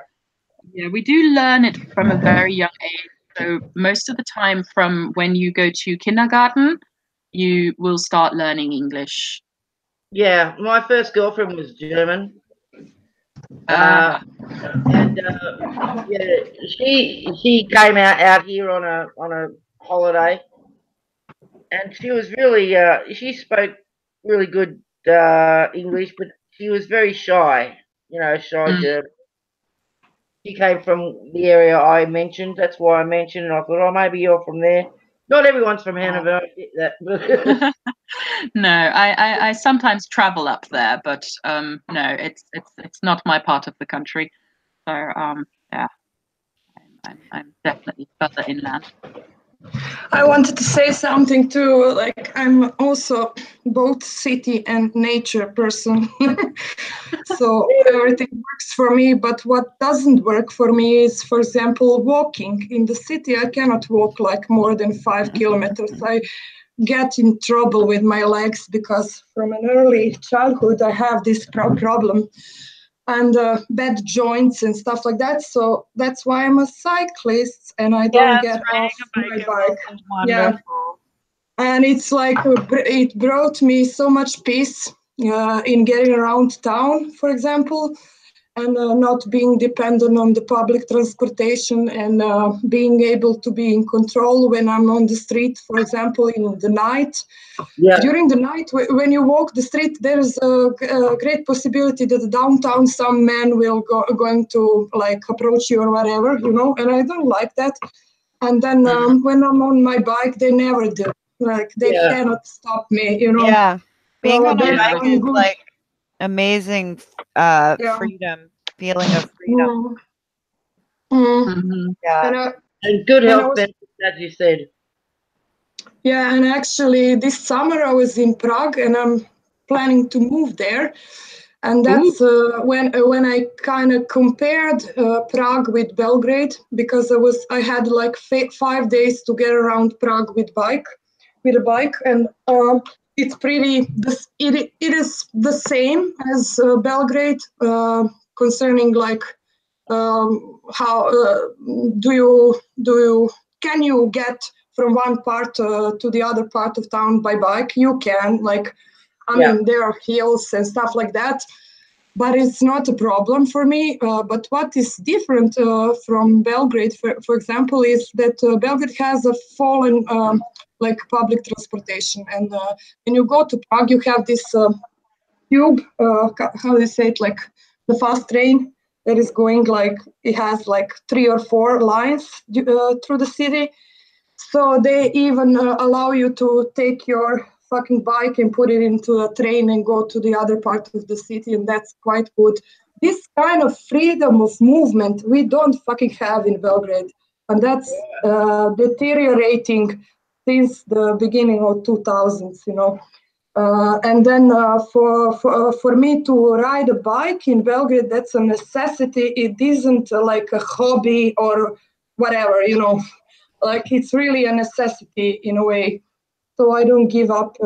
Yeah, we do learn it from a very young age. So most of the time, from when you go to kindergarten, you will start learning English. yeah. My first girlfriend was German, Ah, and yeah, she came out here on a holiday, and she was really she spoke really good English, but she was very shy. You know, shy mm. German. She came from the area I mentioned. That's why I mentioned. And I thought, oh, maybe you're from there. Not everyone's from Hanover. I get that. No, I sometimes travel up there, but no, it's not my part of the country. So yeah, I'm definitely further inland. I wanted to say something too. Like, I'm also both city and nature person. So everything works for me, but what doesn't work for me is, for example, walking. In the city, I cannot walk like more than 5 kilometers. I get in trouble with my legs because from an early childhood I have this problem and bad joints and stuff like that. So that's why I'm a cyclist and I don't Yes, get riding off a bike my is bike. also Yeah, wonderful. and it's like it brought me so much peace in getting around town, for example, and not being dependent on the public transportation and being able to be in control when I'm on the street, for example, in the night. Yeah. During the night, when you walk the street, there's a great possibility that downtown some man will going to like approach you or whatever, you know, and I don't like that. And then when I'm on my bike, they never do. Like they Yeah. cannot stop me, you know. Yeah. Being So on a that's bike one is good. like amazing Yeah. freedom, feeling of freedom. Mm, mm. Mm-hmm. Yeah. And And good and I health was benefits, as you said. yeah, and actually this summer I was in Prague, and I'm planning to move there. And Ooh. that's when I kind of compared Prague with Belgrade because I had like 5 days to get around Prague with a bike, and it's pretty it is the same as Belgrade concerning like how do you can you get from one part to the other part of town by bike? You can, like, I Yeah. mean, there are hills and stuff like that, but it's not a problem for me. But what is different from Belgrade, for example, is that Belgrade has a fallen like public transportation, and when you go to Prague, you have this tube. How do you say it? Like the fast train that is going like it has like 3 or 4 lines through the city. So they even allow you to take your fucking bike and put it into a train and go to the other part of the city, and that's quite good. This kind of freedom of movement we don't fucking have in Belgrade, and that's deteriorating since the beginning of 2000s, you know. And then for me to ride a bike in Belgrade, that's a necessity. It isn't like a hobby or whatever, you know. Like it's really a necessity in a way. So I don't give up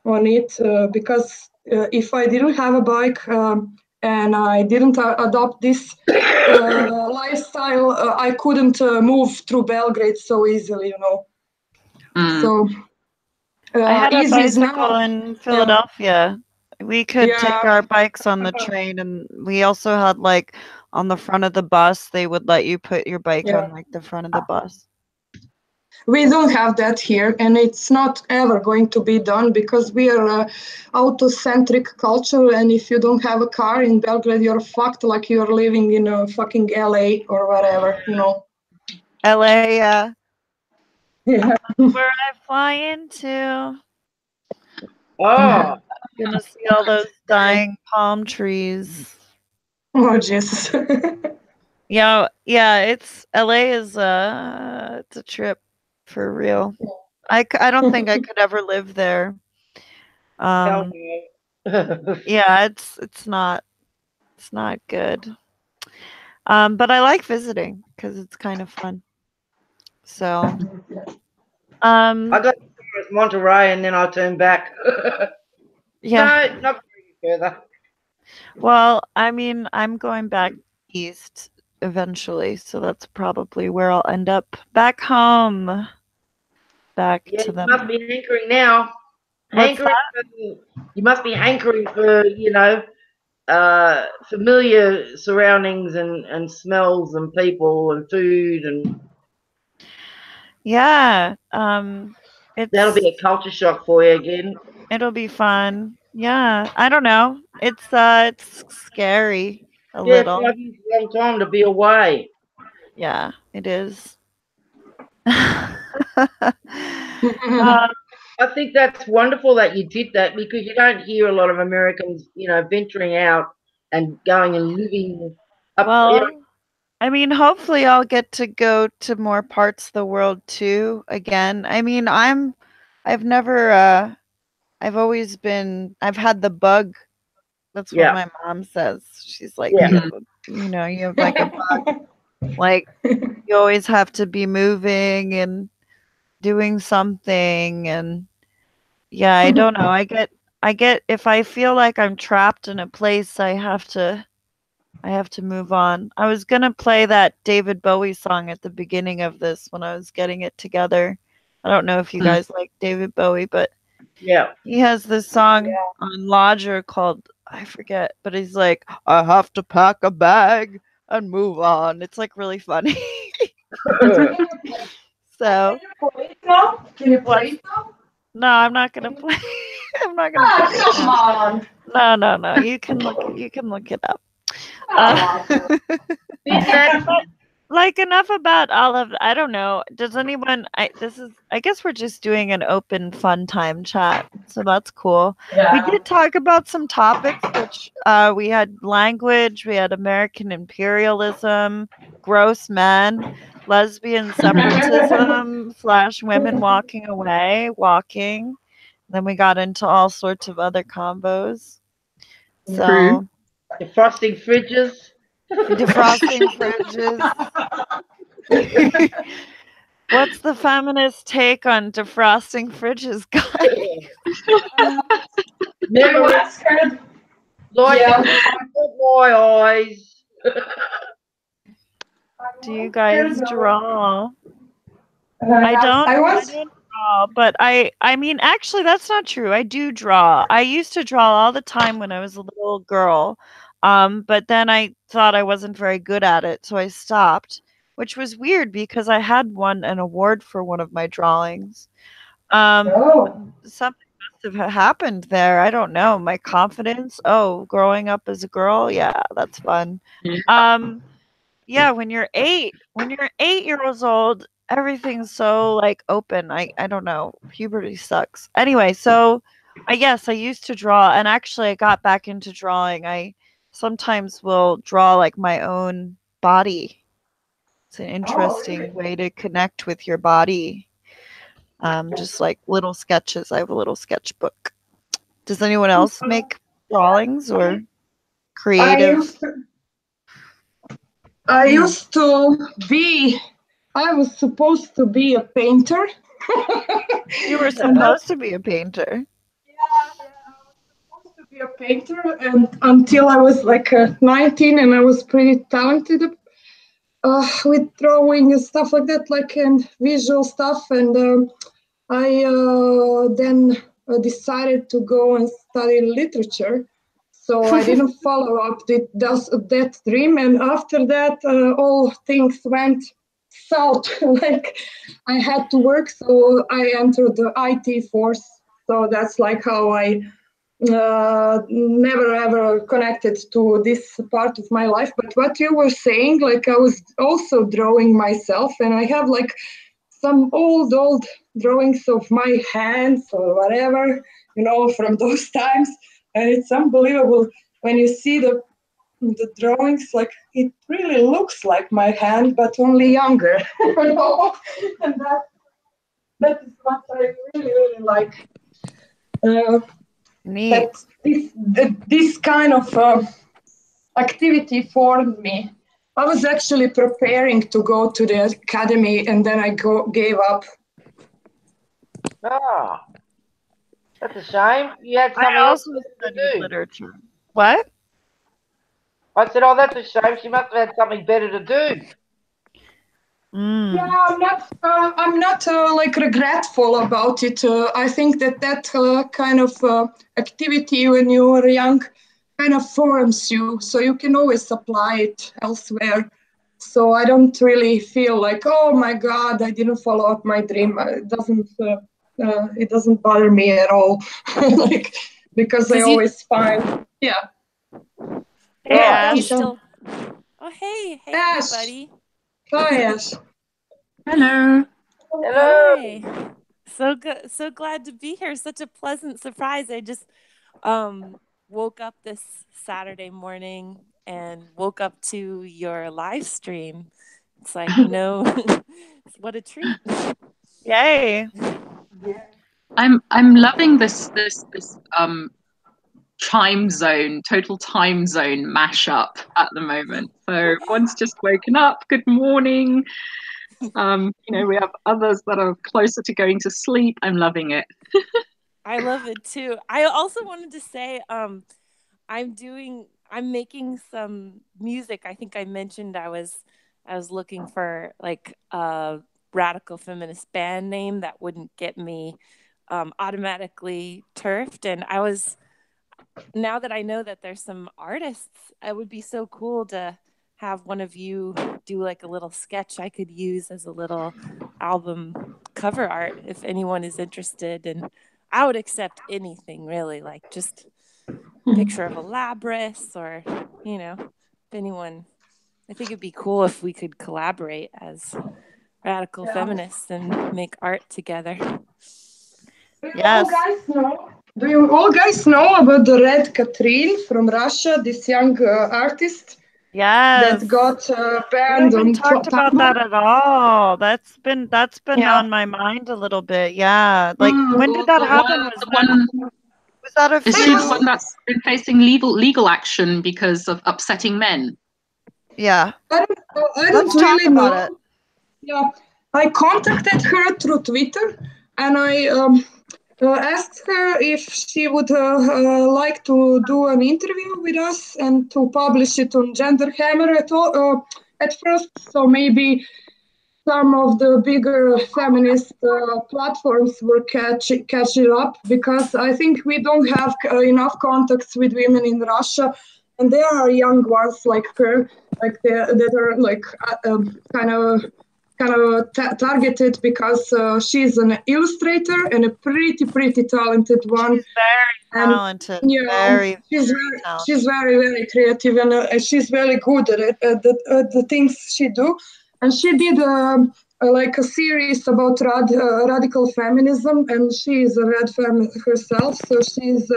on it because if I didn't have a bike and I didn't adopt this lifestyle, I couldn't move through Belgrade so easily, you know. Mm. So I had a easy is bicycle now. in Yeah, Philadelphia. We could take yeah, our bikes on the train, and we also had like on the front of the bus, they would let you put your bike yeah. on like the front of the bus. We don't have that here, and it's not ever going to be done because we are a auto-centric culture. And if you don't have a car in Belgrade, you're fucked, like you're living in a fucking LA or whatever, you know. LA, Yeah. where I fly into. Oh, Gonna see all those dying palm trees. Oh Jesus. Yeah, yeah, it's LA is it's a trip for real. I don't think I could ever live there. hell Um, no. yeah, it's not good. But I like visiting because it's kind of fun. So, I um, got to Monterey and then I'll turn back. yeah. No, not further. Well, I mean, I'm going back east eventually, so that's probably where I'll end up. Back home, back Yeah, to you must them. be hankering now. What's Hankering that? for, you must be hankering for, familiar surroundings and smells and people and food, and Yeah, that'll it's be a culture shock for you again. it'll be fun. Yeah, I don't know. It's scary a Yeah, little. 5 years is a long time to be away. Yeah, it is. I think that's wonderful that you did that because you don't hear a lot of Americans, venturing out and going and living up. Well, I mean, hopefully I'll get to go to more parts of the world too again. I mean, I've never I've had the bug. That's what Yeah. my mom says. She's like, Yeah. you have like a bug. Like you always have to be moving and doing something. And yeah, I don't know. I get if I feel like I'm trapped in a place, I have to move on. I was gonna play that David Bowie song at the beginning of this when I was getting it together. I don't know if you guys like David Bowie, but Yeah. he has this song on Lodger called I forget, but he's like, I have to pack a bag and move on. It's like really funny. So Can you what? play it now? No, I'm not gonna play. I'm not gonna Ah, play it come now. on. No, no, no. You can look it up. Ah. Didn't that Like enough about all of I don't know. Does anyone I guess we're just doing an open fun time chat. So that's cool. We Yeah. did talk about some topics which we had language, we had American imperialism, gross men, lesbian separatism / women walking away, walking. Then we got into all sorts of other combos. True. So defrosting fridges? defrosting fridges. What's the feminist take on defrosting fridges, guys? Never I once heard, like yeah, the time of my eyes. Do you guys draw? I I once, don't draw, but I mean actually that's not true. I do draw. I used to draw all the time when I was a little girl. But then I thought I wasn't very good at it, so I stopped, which was weird because I had won an award for one of my drawings. oh, Something must have happened there. I don't know. My confidence. Oh, growing up as a girl, yeah, that's fun. Um, yeah, when you're 8 years old, everything's so like open. I don't know. Puberty sucks. Anyway, so I used to draw, and actually I got back into drawing. I sometimes will draw like my own body. It's an oh, really? interesting way to connect with your body. Just like little sketches. I have a little sketchbook. Does anyone else make drawings or I creative? used to, I Mm. used to be, I was supposed to be a painter. You were And that, supposed to be a painter. yeah, I was supposed to be a painter, and until I was like 19, and I was pretty talented with drawing and stuff like that, like and visual stuff. And I then decided to go and study literature. So I didn't follow up that dream. And after that, all things went south. Like I had to work, so I entered the IT force. So that's like how I never ever connected to this part of my life. But what you were saying, like I was also drawing myself, and I have like some old drawings of my hands or whatever, from those times. And it's unbelievable when you see the drawings, like it really looks like my hand, but only younger. And that is what I really like. Uh, Neat. that this kind of activity formed me. I was actually preparing to go to the academy, and then gave up. Ah, that's a shame. You had I something else also better studied to do. literature. What? I said, oh, that's a shame. She must have had something better to do. Yeah, Mm. I'm not like regretful about it. I think that kind of activity when you are young kind of forms you, so you can always apply it elsewhere. So I don't really feel like, oh my God, I didn't follow up my dream. It doesn't bother me at all, like because I Because you, always find, yeah. Hey, Right. you Ash. still. Oh, hey, Ash, everybody. hi Ash. Hello. Hello. Hi. So good. So glad to be here. Such a pleasant surprise. I just woke up this Saturday morning and woke up to your live stream. It's like, no, what a treat. Yay. I'm loving this total time zone mashup at the moment. So one's just woken up, good morning. We have others that are closer to going to sleep. I'm loving it. I love it too. I also wanted to say, I'm making some music. I think I mentioned I was looking for like a radical feminist band name that wouldn't get me automatically turfed. And now that I know that there's some artists, it would be so cool to have one of you do like a little sketch I could use as a little album cover art if anyone is interested. And I would accept anything really, like just picture of a labrys or, if anyone, I think it'd be cool if we could collaborate as radical feminists and make art together. Yes. Do you all guys know about the Red Catherine from Russia, this young artist Yes. that got We banned on haven't talked about that at all. That's been Yeah. on my mind a little bit. Yeah. Like when did that The happen? Was that a Is few? she the one that's been facing legal action because of upsetting men? Yeah. I don't Let's talk really about know. it. Yeah, I contacted her through Twitter, and I asked her if she would like to do an interview with us and to publish it on Gender Hammer at first. So maybe some of the bigger feminist platforms will catch it up, because I think we don't have enough contacts with women in Russia, and there are young ones like her, like that are like kind of targeted because she's an illustrator and a pretty talented one. She's very And talented. yeah, Talented. she's very creative, and she's very good at it, at the things she do. And she did like a series about radical feminism, and she is a red femme herself, so she's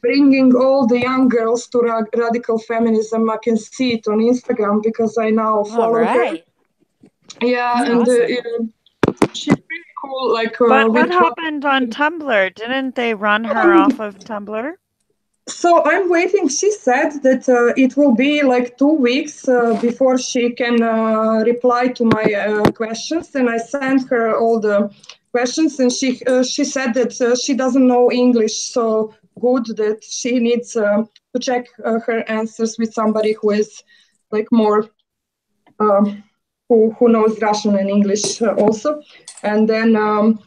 bringing all the young girls to radical feminism. I can see it on Instagram because I now follow her. Yeah, That's and awesome. she's pretty cool. Like, But what with happened on Tumblr? Didn't they run her off of Tumblr? So I'm waiting. She said that it will be like 2 weeks before she can reply to my questions, and I sent her all the questions, and she said that she doesn't know English so good, that she needs to check her answers with somebody who is like more um, who knows Russian and English also. And then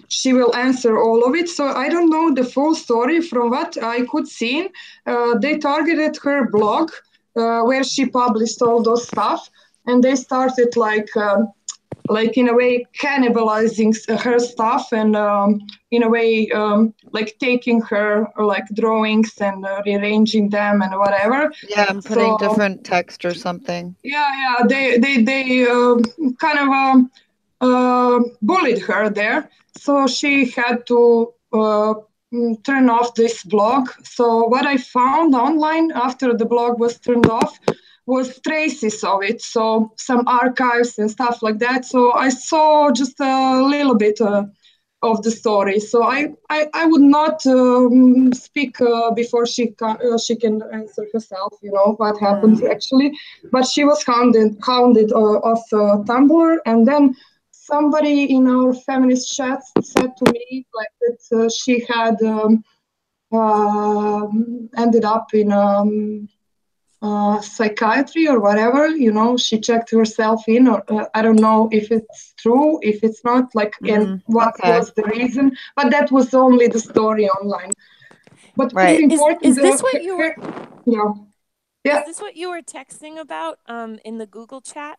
she will answer all of it. So I don't know the full story. From what I could see, they targeted her blog where she published all those stuff, and they started like in a way cannibalizing her stuff, and in a way like taking her like drawings and rearranging them and whatever. Yeah, I'm putting different text or something. Yeah, they kind of bullied her there, so she had to turn off this blog. So what I found online after the blog was turned off was traces of it, so some archives and stuff like that. So I saw just a little bit of the story. So I would not speak before she can answer herself. You know what happened actually, but she was hounded off Tumblr, and then somebody in our feminist chat said to me like that she had ended up in psychiatry or whatever. You know, she checked herself in, or I don't know if it's true, if it's not, like, and what was the reason. But that was only the story online. But right. important. Is this what you were? Yeah. Is this what you were texting about in the Google chat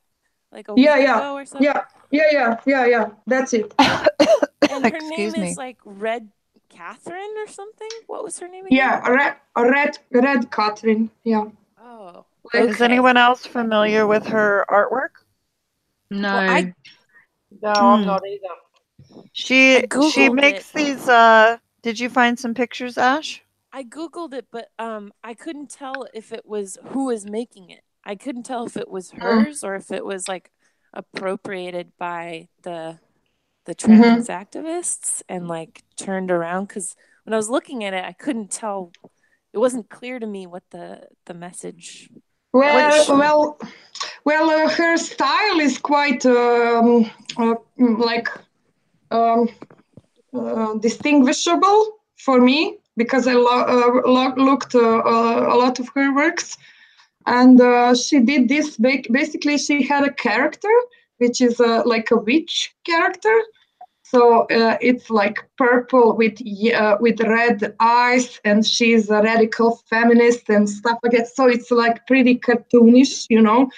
like a week ago or something? Yeah. That's it. And her name is like Red Catherine or something. What was her name again? Yeah, Red Catherine. Yeah. Oh. Okay. Is anyone else familiar with her artwork? No. Well, No, I'm not either. She makes these. Did you find some pictures, Ash? I Googled it, but I couldn't tell if it was who was making it. I couldn't tell if it was hers or if it was like appropriated by the the Mm-hmm. trans activists and like turned around, because when I was looking at it, I couldn't tell. It wasn't clear to me what the message Well, was. her style is quite like distinguishable for me, because I looked a lot of her works, and she did this. Basically, she had a character which is like a witch character. So it's like purple with red eyes, and she's a radical feminist and stuff like that. So it's like pretty cartoonish, you know.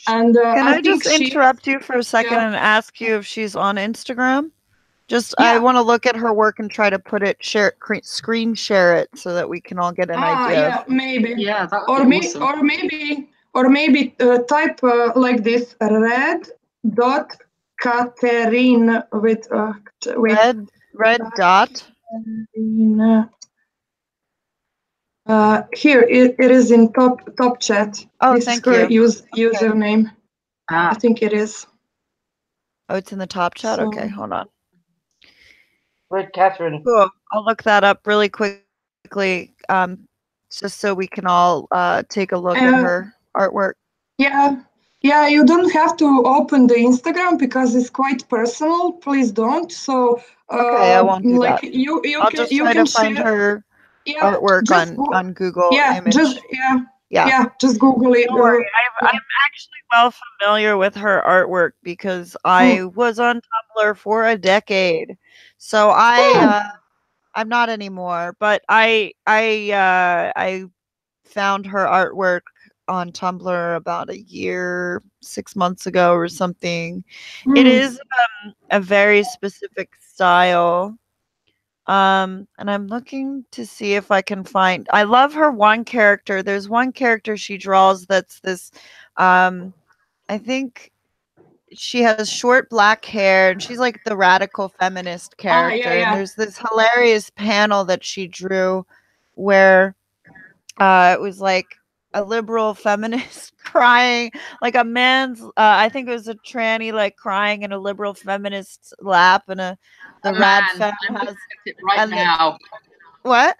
And Can I I think just she, interrupt you for a second yeah, and ask you if she's on Instagram? Just I yeah, want to look at her work and try to put it screen share it so that we can all get an idea of. yeah, maybe, Yeah, that would or be me, awesome. or maybe type like this: red dot Catherine with wait. Red dot. Here it is in top chat. Oh, This is thank her you. username. I think it is. Oh, it's in the top chat. So, Okay, hold on. Red Catherine. Cool. I'll look that up really quickly, just so we can all take a look at her artwork. yeah, yeah. You don't have to open the Instagram because it's quite personal. Please don't. So, Okay, I won't do like that. I'll just you try to can find share. her Yeah, artwork just on Google yeah, Image. Yeah. just Google it. Don't worry. Yeah. I'm actually well familiar with her artwork because I Mm. was on Tumblr for a decade. So I'm not anymore, but I found her artwork on Tumblr about a year, 6 months ago or something. It Mm. is a very specific style. And I'm looking to see if I can find. I love her one character. There's one character she draws that's this. I think she has short black hair, and she's like the radical feminist Yeah, character. And yeah. there's this hilarious panel that she drew where it was like a liberal feminist crying, like a man's. I think it was a tranny like crying in a liberal feminist's lap, and the A rad man. femme I'm looking has at it right and the now. what?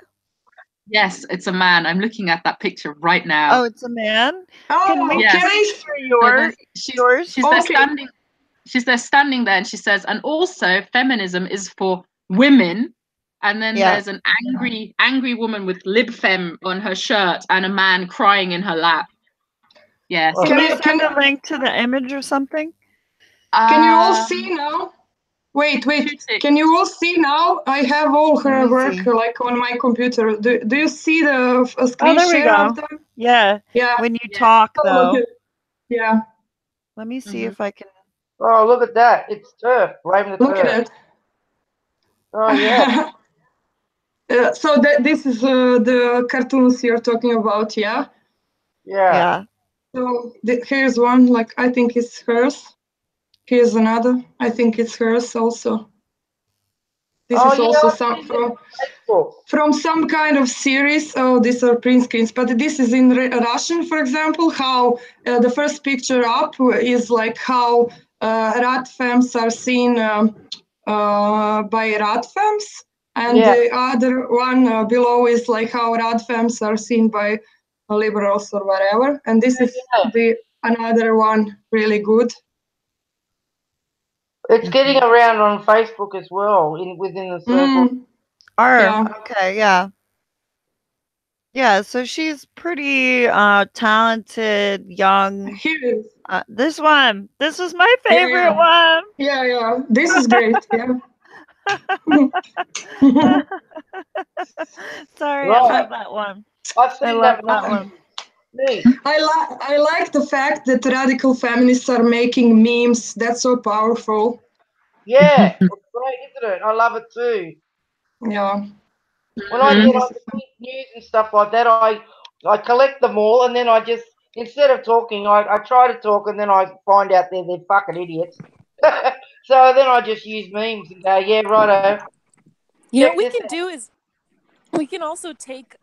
Yes, it's a man. I'm looking at that picture right now. Oh, it's a man? Can we Oh, Yes. can I? share So she's there Okay. standing. She's there standing there, and she says, and also feminism is for women. And then Yeah. there's an angry woman with lib fem on her shirt and a man crying in her lap. Yes. Oh. Can Can we I? send a link to the image or something? Can you all Um, see now? Wait. two ticks. Can you all see now? I have all Let her me work see. like on my computer. Do you see the Oh, screen there we share of go. them? Yeah. Yeah. When you Yeah. talk, Oh, though. okay. Yeah. Let me see Mhm. if I can. Oh, look at that. It's turf. Blame the Look turf. at Oh, yeah. it. So this is the cartoons you're talking about, yeah? Yeah. Yeah. So here's one, like I think it's hers. Here's another. I think it's hers also. This Oh, is yeah. also I've some seen that on Facebook. from some kind of series. Oh, these are print screens, but this is in Russian, for example, how the first picture up is like how rat femmes are seen by rat femmes, and Yeah. the other one below is like how rat femmes are seen by liberals or whatever. And this is Yeah. the another one really good. It's getting around on Facebook as well, within the circle. Mm, R. yeah. Okay. Yeah. Yeah. So she's pretty talented, young. Here it is. This one. This was my Yeah, favorite yeah. one. Yeah. This is great. Yeah. Sorry, I Right. love that one. I've I seen love that that one. one. Neat. I like the fact that radical feminists are making memes. That's so powerful. Yeah. It's great, isn't it? I love it too. Yeah. When I Mhm. get This on is the news and stuff like that, I collect them all, and then I just, instead of talking, I try to talk, and then I find out they're fucking idiots. So then I just use memes and go, yeah, righto, You know what check we this can out. do is we can also take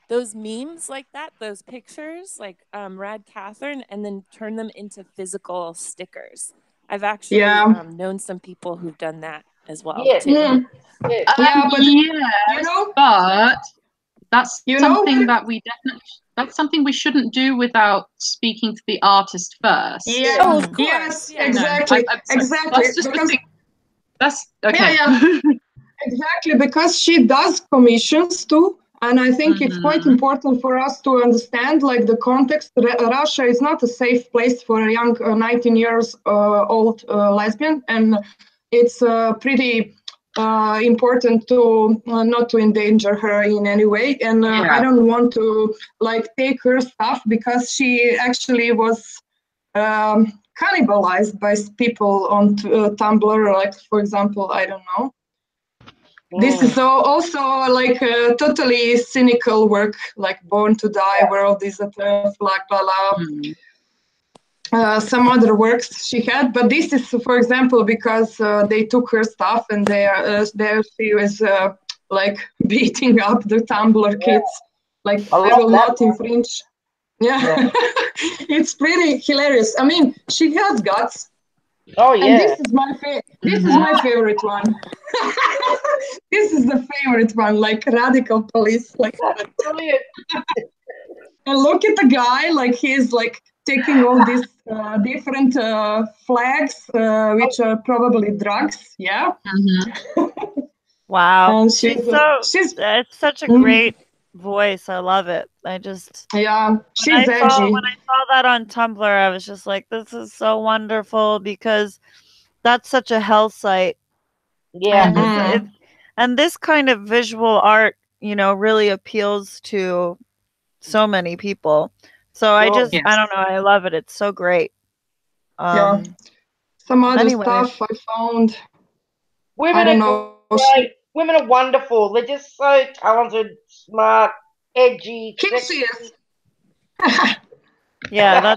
those memes like that, those pictures like Rad Catherine, and then turn them into physical stickers. I've actually Yeah. known some people who've done that as well Yes. too. Mm. Yes. Yeah, but Yes, but that's you know something what? that that's something we shouldn't do without speaking to the artist first. Yeah. Oh, of course. Yes. Yeah. Exactly. Sorry, Exactly. that's just the Because thing. That's okay. yeah. Exactly, because she does commissions too. And I think it's quite Mhm. important for us to understand like the context. Russia is not a safe place for a young 19 years old lesbian. And it's pretty important to not to endanger her in any way. And I Yeah. don't want to like take her stuff because she actually was cannibalized by people on Tumblr. Like, for example, I don't know. This is also like a totally cynical work, like Born to Die, World is a Turf, like blah, blah, Mm. some other works she had. But this is, for example, because they took her stuff and there she was like beating up the Tumblr kids. Like, I will not infringe. Yeah. It's pretty hilarious. I mean, she has guts. Oh And yeah. this is my favorite one. This is the favorite one, like radical police, like. That's brilliant. And look at the guy, like he's like taking all these different flags, which are probably drugs. Yeah. Mhm. Wow. And She's it's such a great voice. I love it. Yeah, when she's edgy. I saw that on Tumblr, I was just like, this is so wonderful because that's such a hell site. Yeah. And this kind of visual art, really appeals to so many people. So I Sure. I Yes. don't know, I love it. It's so great. Yeah. Some other Anyway, stuff I found. I Women don't are know. great. Women are wonderful. They're just so talented, smart, edgy, Here she sexy. is. yeah,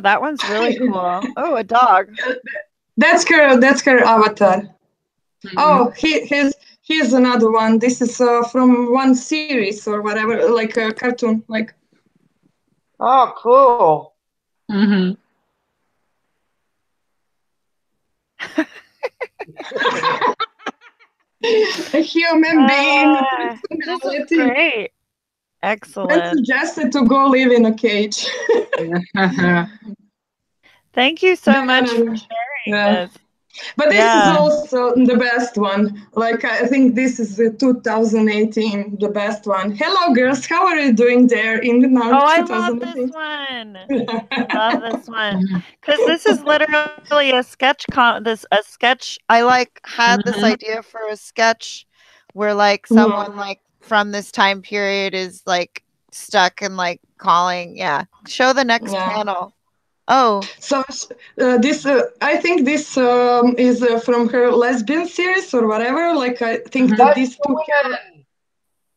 that one's really cool. Oh, a dog. That's her. That's her avatar. Oh, Mhm. here's another one. This is from one series or whatever, like a cartoon. Like Oh, cool. Mhm. a human being, a This is personality. great. When Excellent. suggested to go live in a cage. Thank you so much for Then, sharing yeah. this. But this is Yeah. also the best one. Like I think this is the 2018, the best one. Hello, girls. How are you doing there in the Oh, now I love this 2018? one. I love this one because this is literally a a sketch. I like had this Mhm. idea for a sketch where like Mhm. someone like from this time period is like stuck and like calling. Yeah. Show the next Yeah. panel. Oh, So this, I think this is from her lesbian series or whatever. Like I think Mhm. that Vote for women.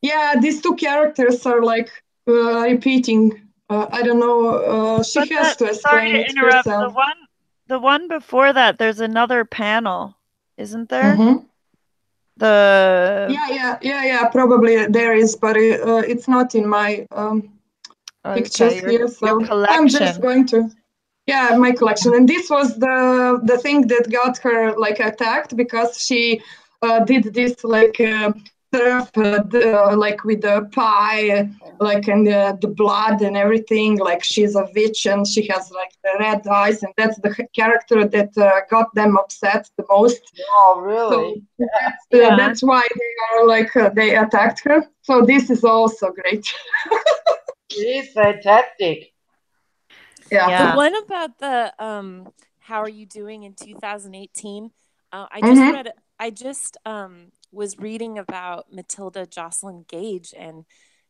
yeah, these two characters are like repeating. I don't know. She but has to sorry explain to it interrupt. herself. The one before that, there's another panel, isn't there? Mm-hmm. The Yeah. Probably there is, but it's not in my pictures okay, here. your So I'm just collection. going to. Yeah, my collection, and this was the thing that got her like attacked because she did this like surf like with the pie, like and the blood and everything. Like she's a witch and she has like the red eyes, and that's the character that got them upset the most. Oh, So really? Yeah. that's why they are like they attacked her. So this is also great. It is fantastic. Yeah. The Yeah. one about the how are you doing in 2018? Mm-hmm. I just was reading about Matilda Jocelyn Gage, and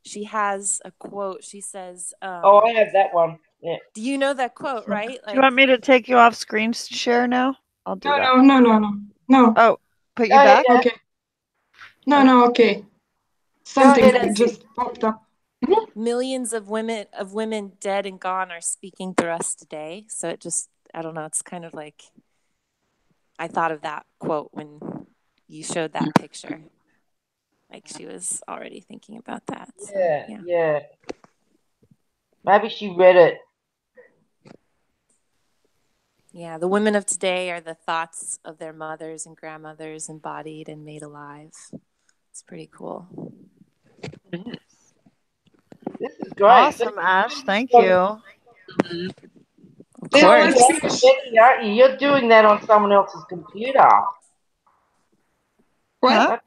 she has a quote. She says, Oh, I have that one. Yeah. do you know that quote, right? Do you want me to take you off screen share now? I'll do that. No. Oh, put Go you ahead, back? Dad. Okay. No, Okay. no, okay. Go Something ahead, She Dad. says just popped up. millions of women dead and gone are speaking through us today. So it just, I don't know, it's kind of like I thought of that quote when you showed that picture. Like she was already thinking about that. So Yeah, yeah. yeah. Maybe she read it. Yeah, the women of today are the thoughts of their mothers and grandmothers embodied and made alive. It's pretty cool. This is great. Awesome, Ash. Thank So, you. Of this course. is Becky, aren't you? You're doing that on someone else's computer. What? Huh?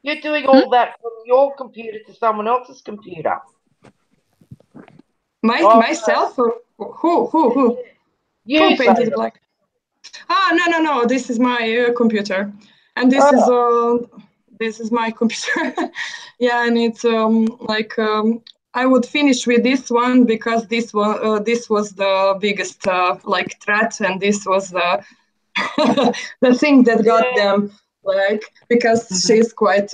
You're doing all that from your computer to someone else's computer. Myself or who You say painted that. black? No. This is my computer, and this is my computer. Yeah, and it's I would finish with this one because this was the biggest like threat, and this was the the thing that got them because she's quite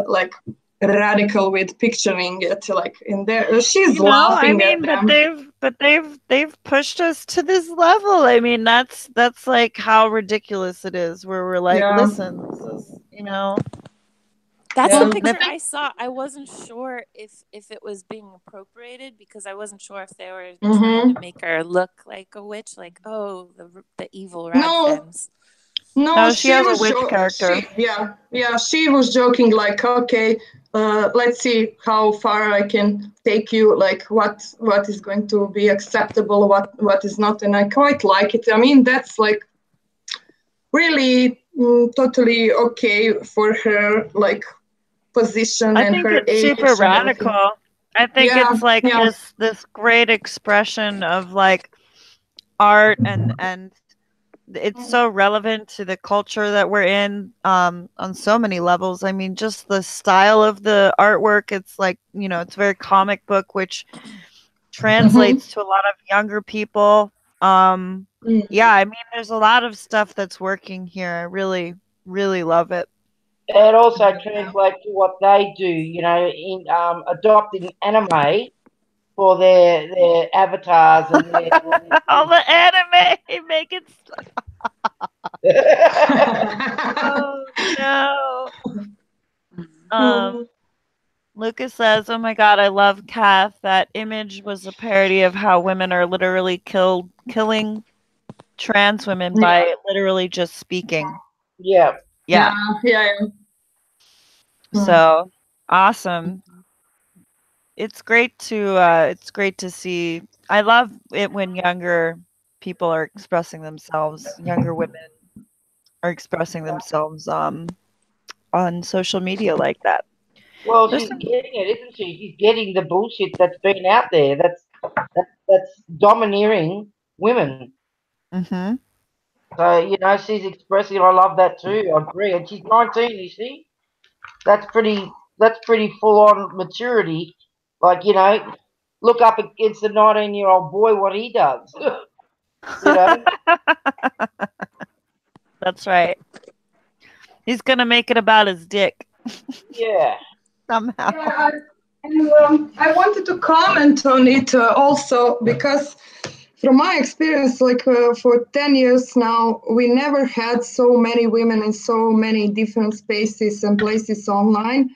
like radical with picturing it like in there. She's I laughing at mean, them. they've pushed us to this level. I mean, that's like how ridiculous it is. Where we're like, Yeah. listen, this is, That's Yeah. the picture I saw. I wasn't sure if it was being appropriated because I wasn't sure if they were trying to make her look like a witch, like the evil No, Radfems. no, she has a witch character. She was joking like, okay, let's see how far I can take you, like what is going to be acceptable, what is not, and I quite like it. I mean, that's like really totally okay for her like position I and think her it's age super and everything. radical. I think Yeah, it's like yeah. this great expression of like art, and it's so relevant to the culture that we're in on so many levels. I mean, just the style of the artwork, it's like, it's very comic book, which translates to a lot of younger people. Yeah, I mean, there's a lot of stuff that's working here. I really, really love it. It also translates to what they do, in adopting anime for their avatars and their. All the anime make it. Oh no. Lucas says, "Oh my God, I love Kath. That image was a parody of how women are literally killing trans women by literally just speaking." Yeah. Yeah. So awesome. It's great to see. I love it when younger people are expressing themselves. Younger women are expressing themselves on social media like that. Well, There's she's some. getting it, isn't she? She's getting the bullshit that's been out there. That's domineering women. Mhm. So she's expressing it. I love that too. I agree. And she's 19. You see, that's pretty. That's pretty full on maturity. Like look up against a 19-year-old boy what he does. you know. That's right. He's gonna make it about his dick Yeah. somehow. Yeah, I wanted to comment on it also because from my experience, like for 10 years now, we never had so many women in so many different spaces and places online.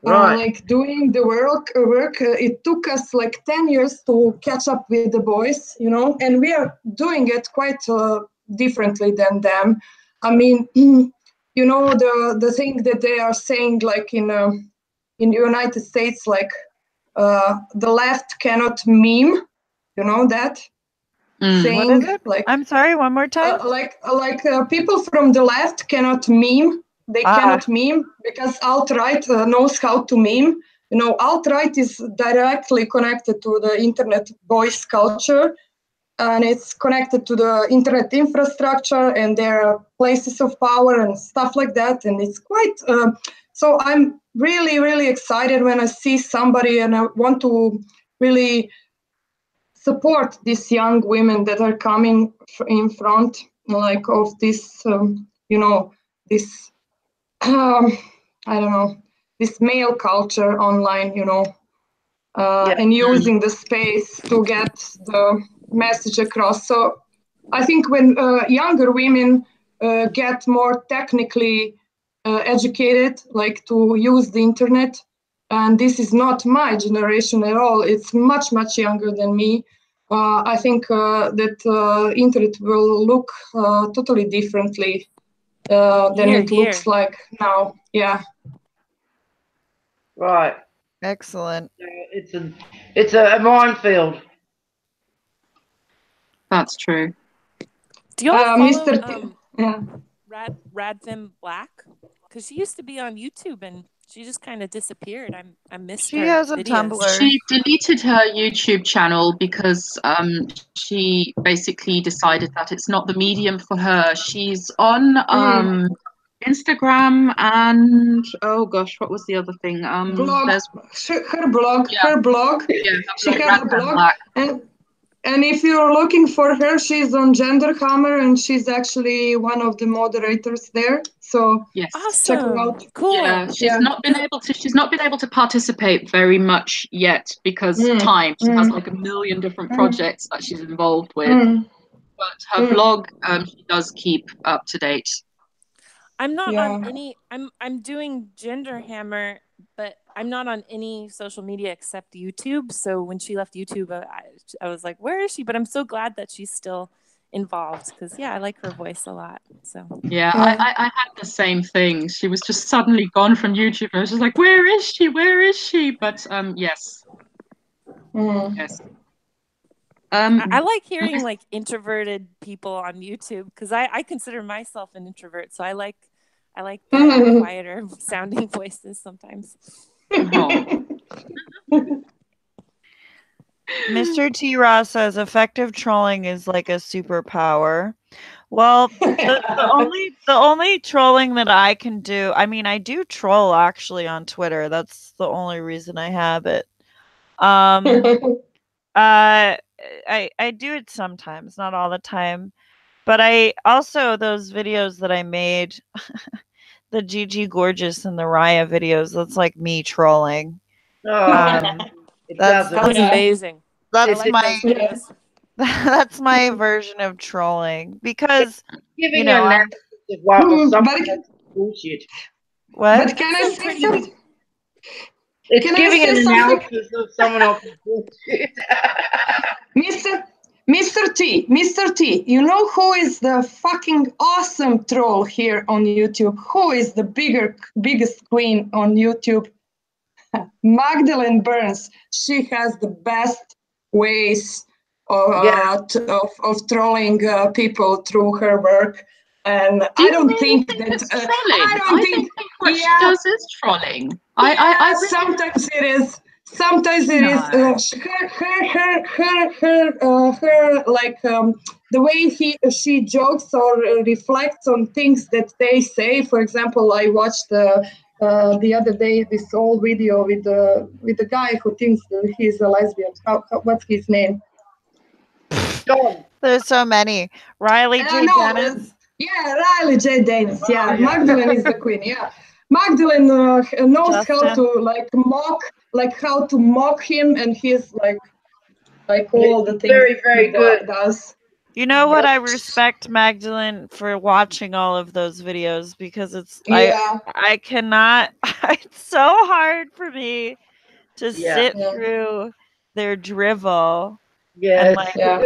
Right. Like doing the work, it took us like 10 years to catch up with the boys, and we are doing it quite differently than them. I mean, the thing that they are saying, like in the United States, like the left cannot meme, that What is saying, it? like I'm sorry, one more time. people from the left cannot meme. They cannot meme because alt-right knows how to meme. Alt-right is directly connected to the internet voice culture, and it's connected to the internet infrastructure and their places of power and stuff like that. And it's quite so I'm really, really excited when I see somebody, and I want to really support these young women that are coming in front, like of this, this, I don't know, this male culture online, and using the space to get the message across. So I think when younger women get more technically educated, like to use the internet, and this is not my generation at all, it's much, much younger than me. I think that internet will look totally differently than it looks like now. Yeah. Right. Excellent. It's a minefield. That's true. Do y'all follow Mr. Yeah. Radfem Black? Because she used to be on YouTube and she just kind of disappeared. I missed She her has a videos. Tumblr. She deleted her YouTube channel because she basically decided that it's not the medium for her. She's on Instagram and oh gosh, what was the other thing? Blog. There's Her blog. yeah. Her blog. Yeah, She has a blog. Black. And if you're looking for her, she's on Gender Hammer, and she's actually one of the moderators there. So yes, awesome. Check her out. Cool. Yeah, she's not been able to participate very much yet because time. She has like a million different projects that she's involved with. But her blog, she does keep up to date. I'm not on any. I'm doing Gender Hammer, but I'm not on any social media except YouTube. So when she left YouTube, I was like, where is she? But I'm so glad that she's still involved because I like her voice a lot. So I had the same thing. She was just suddenly gone from YouTube. I was just like, where is she? Where is she? But yes. Yes. I like hearing like introverted people on YouTube because I consider myself an introvert, so I like the quieter sounding voices sometimes. Mr. T. Ross says effective trolling is like a superpower. Well, the only trolling that I can do, I mean, I do troll actually on Twitter. That's the only reason I have it. I do it sometimes, not all the time. But I also those videos that I made, the Gigi Gorgeous and the Raya videos, that's like me trolling. It that was amazing. That's that's my version of trolling because giving an analysis of something that's bullshit. What? But can I say something? It's giving an analysis of someone else's bullshit. Mr. T, you know who is the fucking awesome troll here on YouTube? Who is the biggest queen on YouTube? Magdalene Burns. She has the best ways of trolling people through her work. And I don't think that I don't think what she does is trolling. Sometimes it is. Sometimes it is her like the way she jokes or reflects on things that they say. For example, I watched the other day this old video with the guy who thinks that he's a lesbian. What's his name? There's so many. Riley J. Dennis. Riley J. Dennis. Yeah, Magdalene is the queen. Yeah, Magdalene knows how to mock him, and he's like all the things very, very good. Does. You know what? I respect Magdalene for watching all of those videos because I cannot. It's so hard for me to sit through their drivel and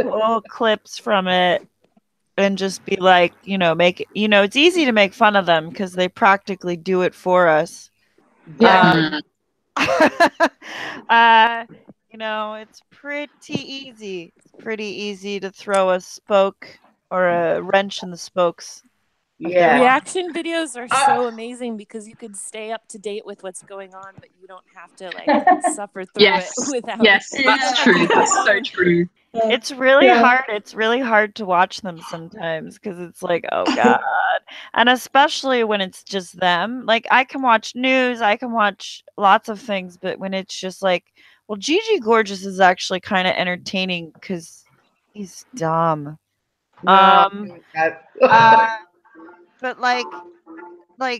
pull clips from it and just be like, it's easy to make fun of them because they practically do it for us. It's pretty easy to throw a spoke or a wrench in the spokes. The reaction videos are so amazing because you could stay up to date with what's going on, but you don't have to suffer through it without. Yes, that's true. That's so true. It's really hard. It's really hard to watch them sometimes because it's like, oh God. And especially when it's just them. Like I can watch news, I can watch lots of things, but when it's just like, well, Gigi Gorgeous is actually kind of entertaining because he's dumb. But like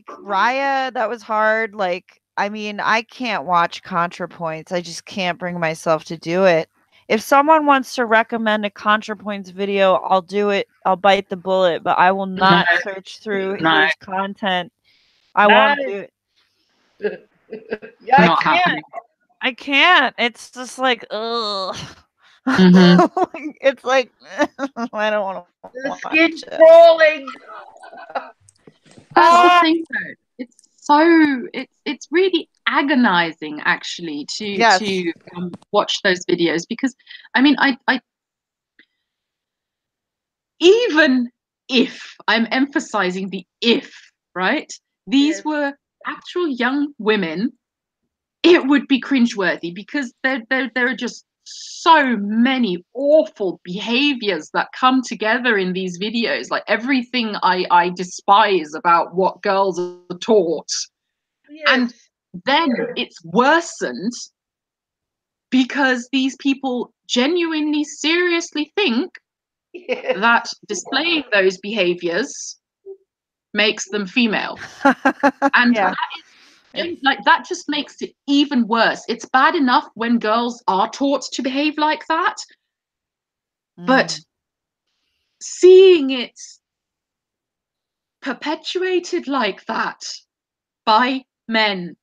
Raya, that was hard. Like, I mean, I can't watch ContraPoints. I just can't bring myself to do it. If someone wants to recommend a ContraPoints video, I'll do it. I'll bite the bullet, but I will not search through his content. I won't do it. I can't. It's just like, ugh. It's like I don't want to The watch skin's it. crawling. That's the thing, though. It's really agonizing, actually, Yes. to watch those videos, because I mean, I even if I'm emphasizing the if, right? These Yes. were actual young women. It would be cringeworthy, because there are just so many awful behaviors that come together in these videos, like everything I despise about what girls are taught. And Yes. then it's worsened because these people genuinely, seriously think Yes. that displaying those behaviors makes them female. And Yeah. like, that just makes it even worse. It's bad enough when girls are taught to behave like that, but seeing it perpetuated like that by men,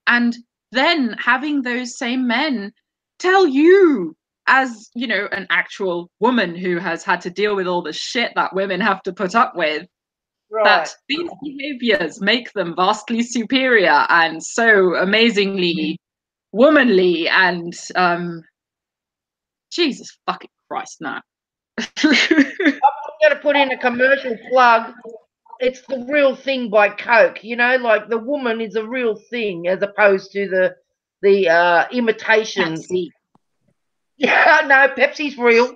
and then having those same men tell you, as you know, an actual woman who has had to deal with all the shit that women have to put up with, Right. that these behaviors make them vastly superior and so amazingly womanly, and Jesus fucking Christ, no. I'm going to put in a commercial plug. It's The Real Thing by Coke. You know, like the woman is a real thing as opposed to the imitation. Pepsi. Yeah, no, Pepsi's real.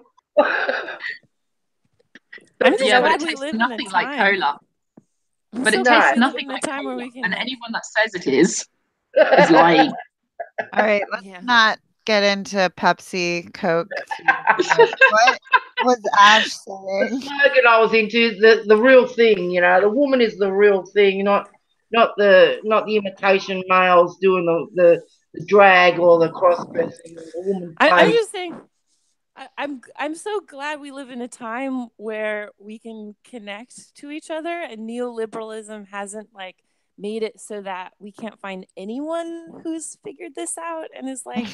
I'm just Yeah, but glad it we tastes live in a nothing like time. cola. I'm But so it glad tastes No. we live nothing in a like time where cola, we can and like, anyone that says it is lying. All right, let's yeah. not get into Pepsi, Coke too much. What was Ash The saying? slogan I was into, the real thing. You know, the woman is the real thing, not the imitation males doing the drag or the cross dressing. The woman's I'm face. just saying. I'm so glad we live in a time where we can connect to each other, and neoliberalism hasn't like made it so that we can't find anyone who's figured this out and is like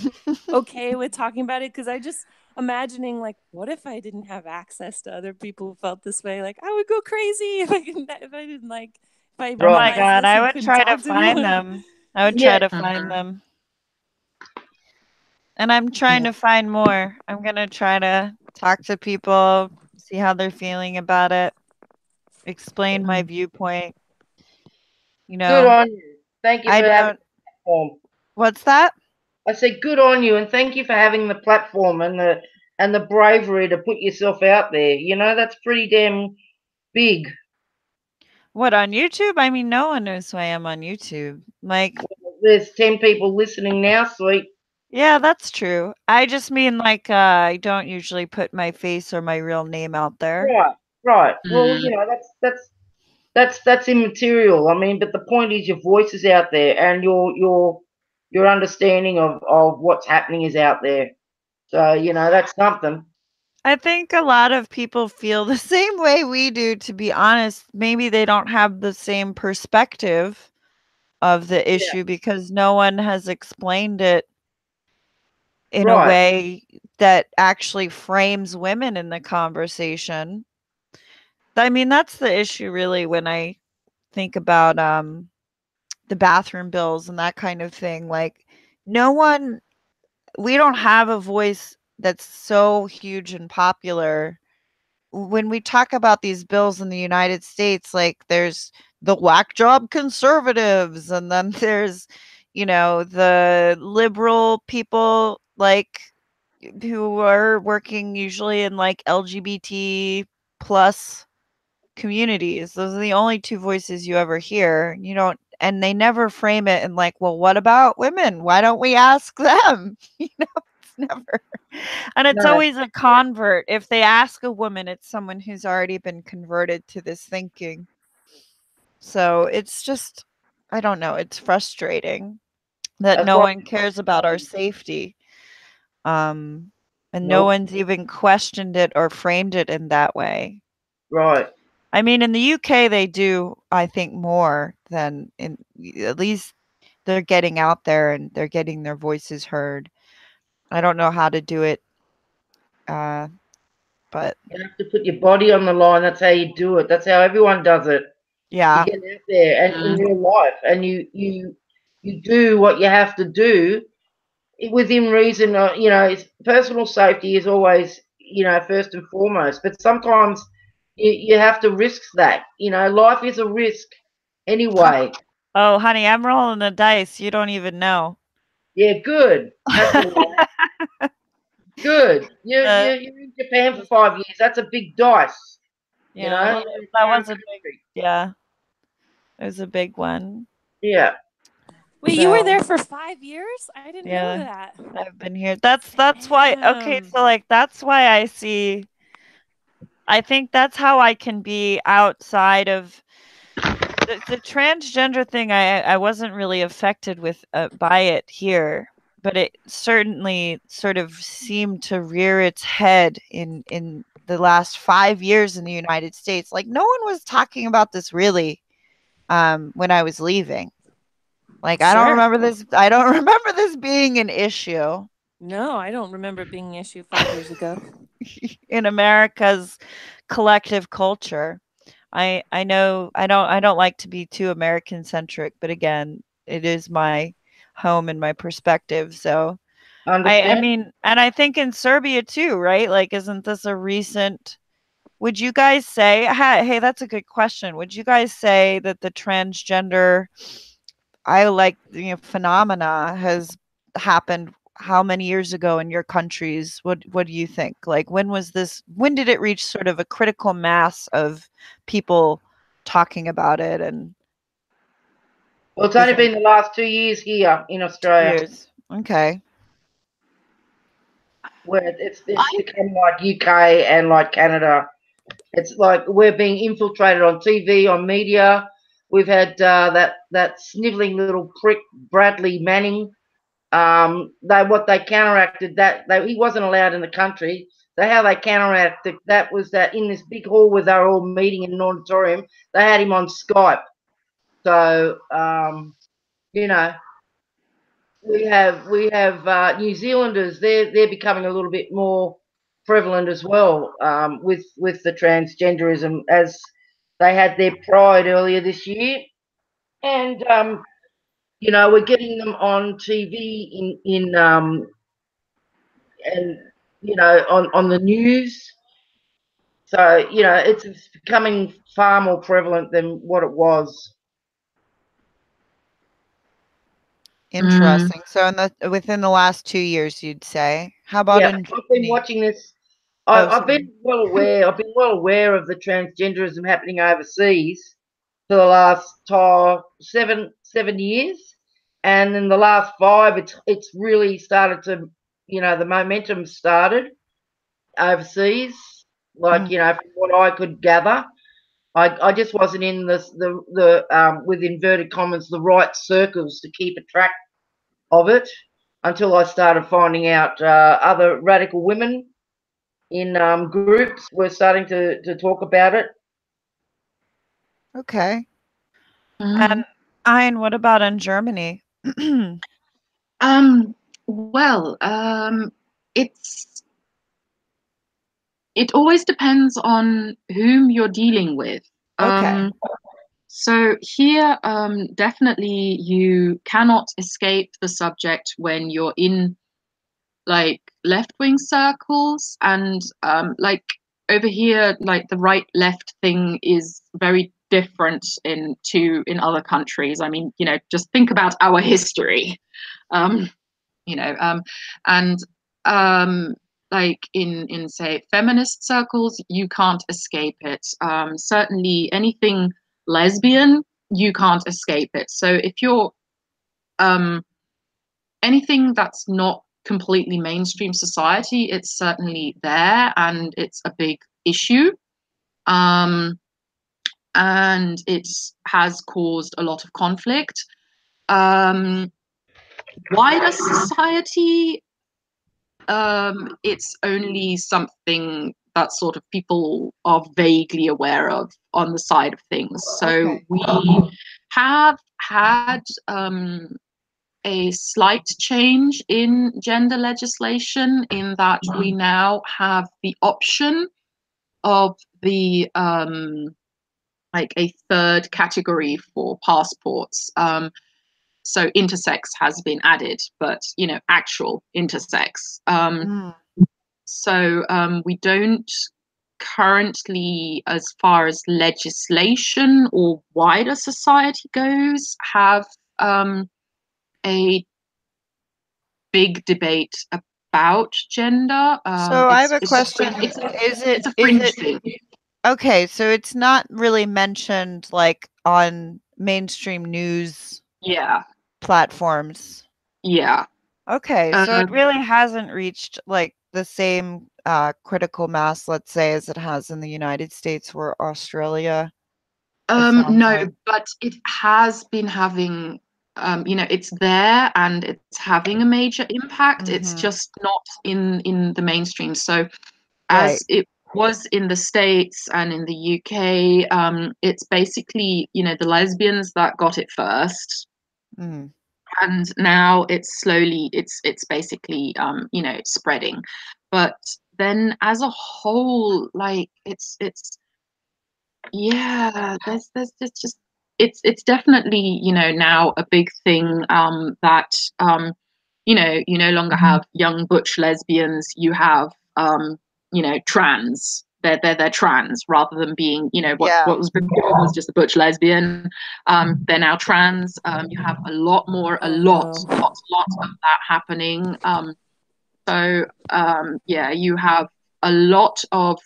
okay with talking about it. Because I just imagining, like, what if I didn't have access to other people who felt this way? Like, I would go crazy if I didn't like, if I Oh my Right. realized God, this I and would couldn't try to talk to find anyone. them. I would try Yeah. to find them. And I'm trying to find more. I'm going to try to talk to people, see how they're feeling about it, explain my viewpoint. You Good know, on you. Thank you I for having don't. the platform. What's that? I said good on you, and thank you for having the platform and the bravery to put yourself out there. You know, that's pretty damn big. What, on YouTube? I mean, no one knows who I am on YouTube. Like, There's 10 people listening now, sweet. yeah, that's true. I just mean like I don't usually put my face or my real name out there. Right, right. Well, Mm. you know, that's immaterial. I mean, but the point is your voice is out there, and your understanding of what's happening is out there. So, you know, that's something. I think a lot of people feel the same way we do, to be honest. Maybe they don't have the same perspective of the Yeah. issue because no one has explained it in a Right. way that actually frames women in the conversation. I mean, that's the issue really when I think about the bathroom bills and that kind of thing. Like, no one, we don't have a voice that's so huge and popular. When we talk about these bills in the United States, like there's the whack job conservatives, and then there's, the liberal people, like who are working usually in like LGBT plus communities. Those are the only two voices you ever hear. You don't, and they never frame it in like, well, what about women? Why don't we ask them? It's never. And it's No, always a convert. If they ask a woman, it's someone who's already been converted to this thinking. So it's just, I don't know, it's frustrating that that's no why. one cares about our safety. Um, and no Nope. one's even questioned it or framed it in that way. Right. I mean, in the UK, they do, I think, more than in, at least they're getting out there and they're getting their voices heard. I don't know how to do it But You have to put your body on the line. That's how you do it. That's how everyone does it. You yeah, get out there and in real life, and you do what you have to do within reason. Personal safety is always, first and foremost. But sometimes you have to risk that. Life is a risk anyway. oh, honey, I'm rolling the dice. You don't even know. Yeah, good. That's all right. Good. Uh, You're in Japan for 5 years. That's a big dice. yeah, well, You're in a that foreign was a big, country. yeah, it was a big one. Yeah. Wait, you were So there for 5 years? I didn't know yeah, that. I've been here. That's why. Okay, Damn. so like that's why I see. I think that's how I can be outside of the transgender thing. I wasn't really affected with by it here, but it certainly sort of seemed to rear its head in the last 5 years in the United States. Like no one was talking about this really when I was leaving. Like Sure. I don't remember this being an issue No, I don't remember it being an issue 5 years ago. in America's collective culture. I know I don't like to be too American centric, but again, it is my home and my perspective. So I Understand? mean, and I think in Serbia too, right? Like, isn't this a recent? Would you guys say? Hey, that's a good question. Would you guys say that the transgender, phenomena has happened how many years ago in your countries? What do you think? Like when did it reach sort of a critical mass of people talking about it and Well, it's is only it been the last 2 years here in Australia 2 years? Okay. where it's become like UK and like Canada. It's like we're being infiltrated on TV, on media. We've had that snivelling little prick Bradley Manning. They counteracted that. He wasn't allowed in the country. So how they counteracted that was that in this big hall where they were all meeting in an auditorium, they had him on Skype. So you know, we have New Zealanders. They're becoming a little bit more prevalent as well, with the transgenderism, as they had their Pride earlier this year, and we're getting them on TV and on the news. So it's becoming far more prevalent than what it was. Interesting. So within the last 2 years, you'd say. How about Yeah, in I've been Germany? watching this. Oh, I've sorry. been well aware. I've been well aware of the transgenderism happening overseas for the last 7 years, and in the last 5, it's really started to, the momentum started overseas. Like Mm, from what I could gather, I just wasn't in the with inverted commas the right circles to keep a track of it until I started finding out other radical women in groups were starting to talk about it. okay. Mm. And Ein, what about in Germany? Well, it's it always depends on whom you're dealing with. Okay. So here, definitely you cannot escape the subject when you're in like left-wing circles, and like over here, like the right-left thing is very different in other countries. I mean, just think about our history. Um, you know and like in say feminist circles, you can't escape it. Certainly anything lesbian, you can't escape it. So if you're anything that's not completely mainstream society, it's certainly there and it's a big issue. And it has caused a lot of conflict. Wider society, it's only something that sort of people are vaguely aware of on the side of things. So Okay. we have had a slight change in gender legislation in that we now have the option of the like a third category for passports. So intersex has been added, but actual intersex. So we don't currently, as far as legislation or wider society goes, have a big debate about gender. So I have a question. It's a fringe thing. Okay, so it's not really mentioned like on mainstream news platforms. Yeah. Okay, so it really hasn't reached like the same critical mass, let's say, as it has in the United States or Australia. No, but it has been having, it's there and it's having a major impact. It's just not in the mainstream. So as it was in the States and in the UK, it's basically, the lesbians that got it first. And now it's slowly, it's basically, it's spreading. But then as a whole, like it's there's just it's definitely now a big thing that you no longer have young butch lesbians, you have trans, they're trans rather than being what was before was just a butch lesbian. They're now trans. You have a lot of that happening. So you have a lot of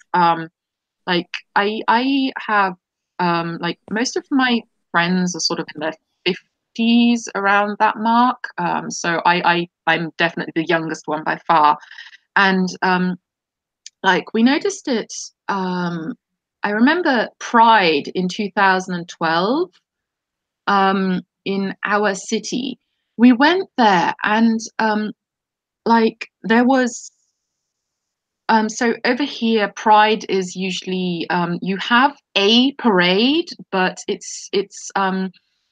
like I have like most of my friends are sort of in their 50s around that mark. So I'm definitely the youngest one by far. And like we noticed it, I remember Pride in 2012 in our city. We went there and like there was so over here, Pride is usually you have a parade, but it's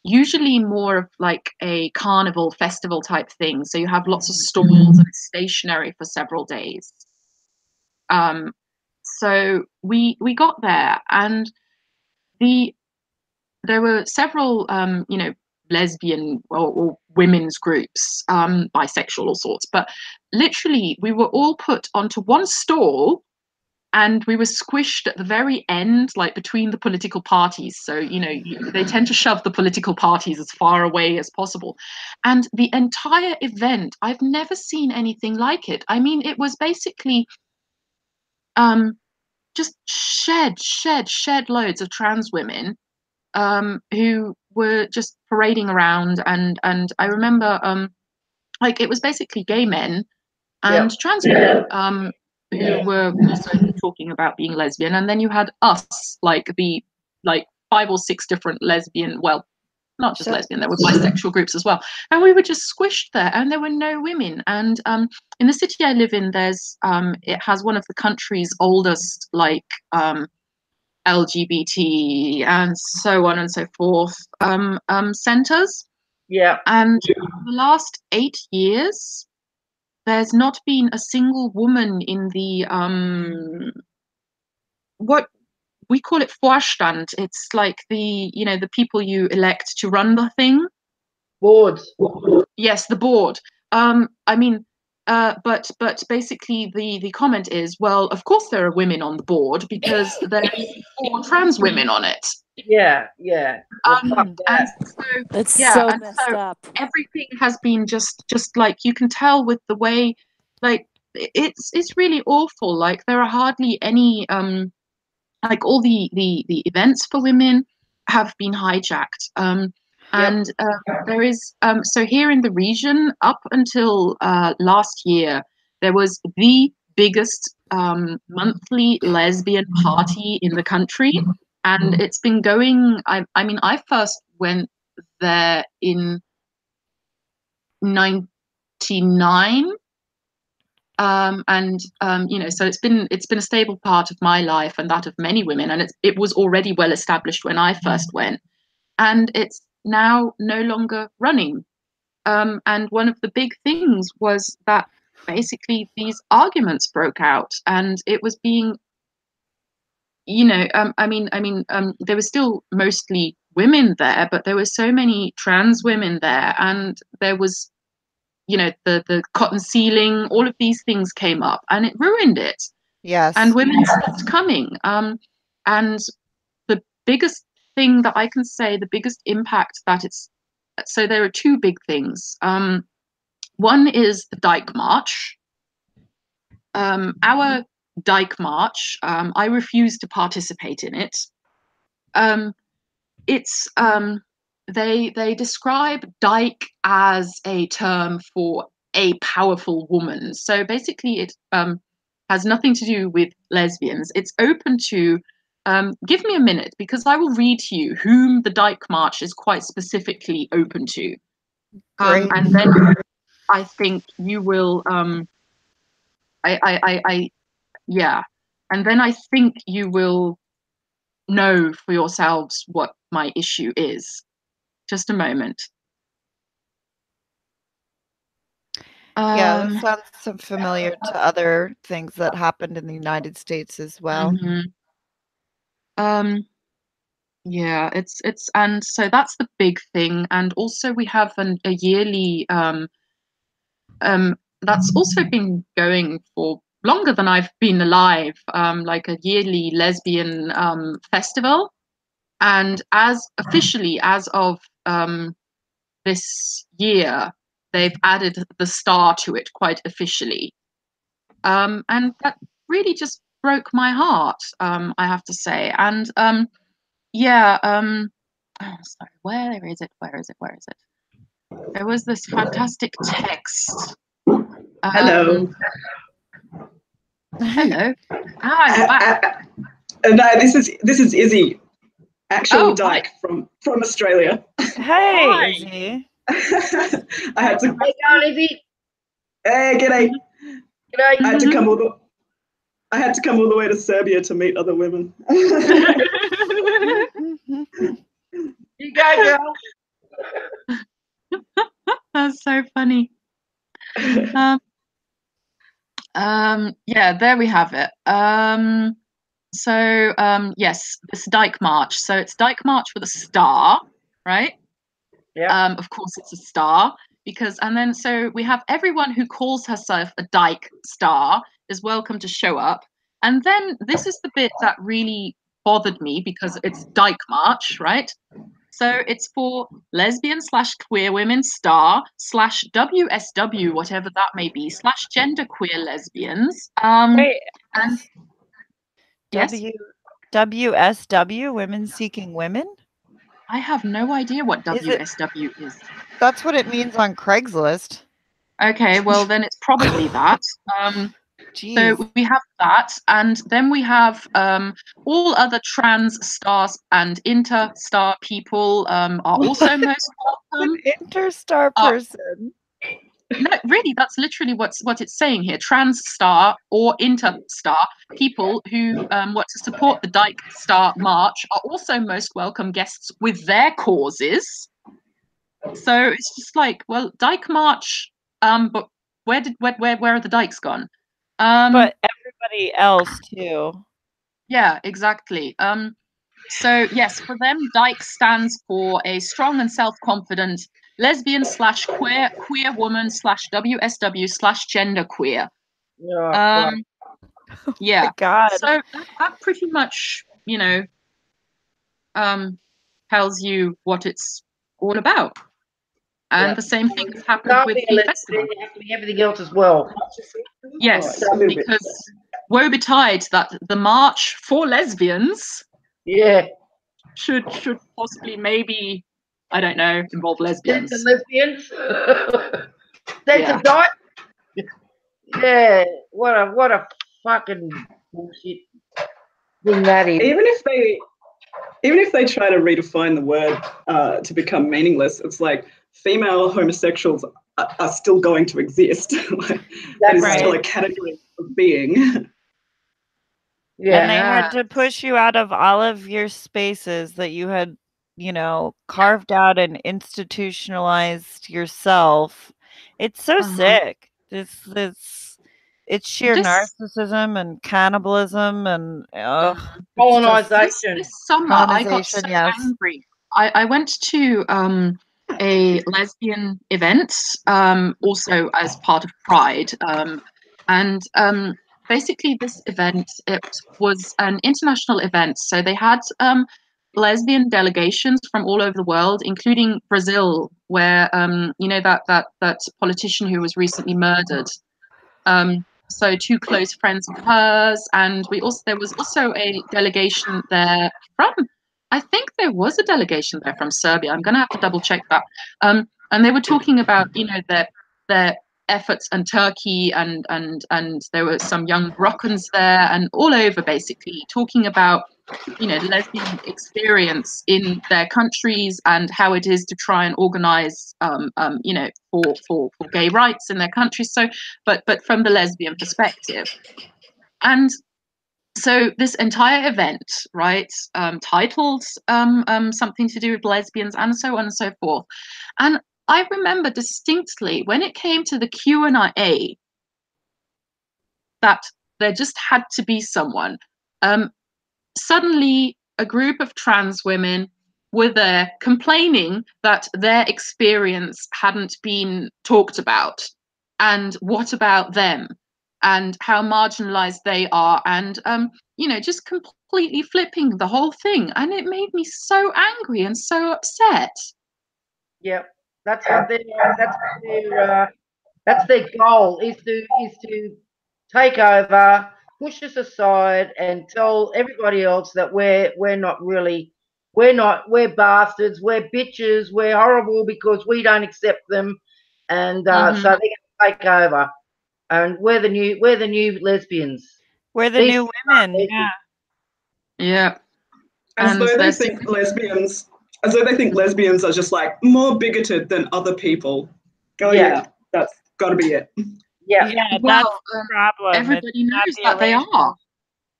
usually more of like a carnival festival type thing. So you have lots of stalls and it's stationary for several days. So we got there and there were several lesbian or women's groups, bisexual, all sorts, but literally we were all put onto one stall and we were squished at the very end, like between the political parties. So they tend to shove the political parties as far away as possible, and the entire event, I've never seen anything like it. I mean, it was basically just shed loads of trans women who were just parading around, and I remember like it was basically gay men and trans women who were also talking about being lesbian, and then you had us, like the 5 or 6 different lesbian, well, not just lesbian, there were bisexual groups as well, and we were just squished there, and there were no women. And in the city I live in, there's it has one of the country's oldest like LGBT and so on and so forth centers. And for the last 8 years, there's not been a single woman in the what we call it Vorstand. It's like the people you elect to run the thing. Boards. Yes, the board. I mean, but basically the comment is, well, of course there are women on the board because there's 4 trans women on it. Yeah. And so that's so messed up. Everything has been just like, you can tell with the way, like it's really awful. Like there are hardly any like all the events for women have been hijacked. And there is so here in the region, up until last year, there was the biggest monthly lesbian party in the country, and it's been going. I mean, I first went there in 99. So it's been a stable part of my life and that of many women, and it was already well established when I first went, and it's now no longer running. And one of the big things was that basically these arguments broke out, and it was being, there were still mostly women there, but there were so many trans women there, and there was, the cotton ceiling, all of these things came up, and it ruined it. Yes. And women stopped coming. And the biggest thing that I can say, the biggest impact that so there are two big things. One is the Dyke March. Our Dyke March, I refuse to participate in it. They describe dyke as a term for a powerful woman. So basically it has nothing to do with lesbians. It's open to, give me a minute, because I will read to you whom the Dyke March is quite specifically open to. Great. And then I think you will, yeah. And then I think you will know for yourselves what my issue is. Just a moment. Yeah, this sounds familiar to other things that happened in the United States as well. Yeah, it's and so that's the big thing. And also we have a yearly that's also been going for longer than I've been alive, like a yearly lesbian festival. And officially as of this year, they've added the star to it quite officially. And that really just broke my heart, I have to say. And sorry, where is it? There was this fantastic text. Hello. Hello. Hi. No, this is Izzy, actual dyke from Australia. Hey, Izzy. I had to. Hey, down, Izzy. Hey, g'day. G'day. I had to come all the way to Serbia to meet other women. You go, girl. That's so funny. Yeah, there we have it. Yes, this Dyke March. So it's Dyke March with a star, right? Yeah. Of course it's a star, so we have everyone who calls herself a dyke star is welcome to show up. And then this is the bit that really bothered me, because it's Dyke March, right? So it's for lesbian / queer women star / WSW, whatever that may be, / genderqueer lesbians. Wait. And yes, WSW, Women Seeking Women? I have no idea what WSW is. That's what it means on Craigslist. Okay, well then it's probably that. So we have that, and then we have all other trans stars and interstar people are also most welcome. An interstar person. No, really, that's literally what it's saying here. Trans star or interstar people who want to support the Dyke Star March are also most welcome guests with their causes. So it's just like, well, Dyke March, but where are the dykes gone? But everybody else too. Yeah, exactly. So yes, for them, Dyke stands for a strong and self-confident lesbian / queer woman / WSW / genderqueer. Oh, yeah. My God. So that pretty much, tells you what it's all about. And the same thing has happened with the festival. You have to be everything else as well. Yes, because woe betide that the march for lesbians should possibly, maybe, I don't know, involve lesbians. Lesbians. That's a dot. Yeah, what a fucking bullshit thing that is. Even if they try to redefine the word to become meaningless, it's like female homosexuals are still going to exist. That is still a category of being. Yeah. And they had to push you out of all of your spaces that you had you know, carved out and institutionalized yourself. It's so sick. It's sheer narcissism and cannibalism and colonization. This summer, I got so angry. I went to a lesbian event, also as part of Pride, and basically this event, it was an international event, so they had lesbian delegations from all over the world, including Brazil, where you know, that politician who was recently murdered. So two close friends of hers, and there was also a delegation there from, I think there was a delegation there from Serbia. I'm going to have to double check that. And they were talking about, you know, their efforts in Turkey, and there were some young Moroccans there, and all over, basically talking about, you know, the lesbian experience in their countries and how it is to try and organize, you know, for gay rights in their countries. So, but from the lesbian perspective. And so this entire event, right, titled something to do with lesbians and so on and so forth. And I remember distinctly when it came to the Q&A that there just had to be someone. Suddenly, a group of trans women were there complaining that their experience hadn't been talked about, and what about them, and how marginalized they are, and you know, just completely flipping the whole thing, and it made me so angry and so upset. Yep, that's their goal, is to take over, push us aside, and tell everybody else that we're not really, we're bastards, we're bitches, we're horrible because we don't accept them, and so they're gonna take over, and we're the new lesbians. We're the new women. Yeah. Yeah. As though they think lesbians are just like more bigoted than other people. Oh yeah, that's got to be it. Yeah, well, that's the problem. Everybody knows that they are.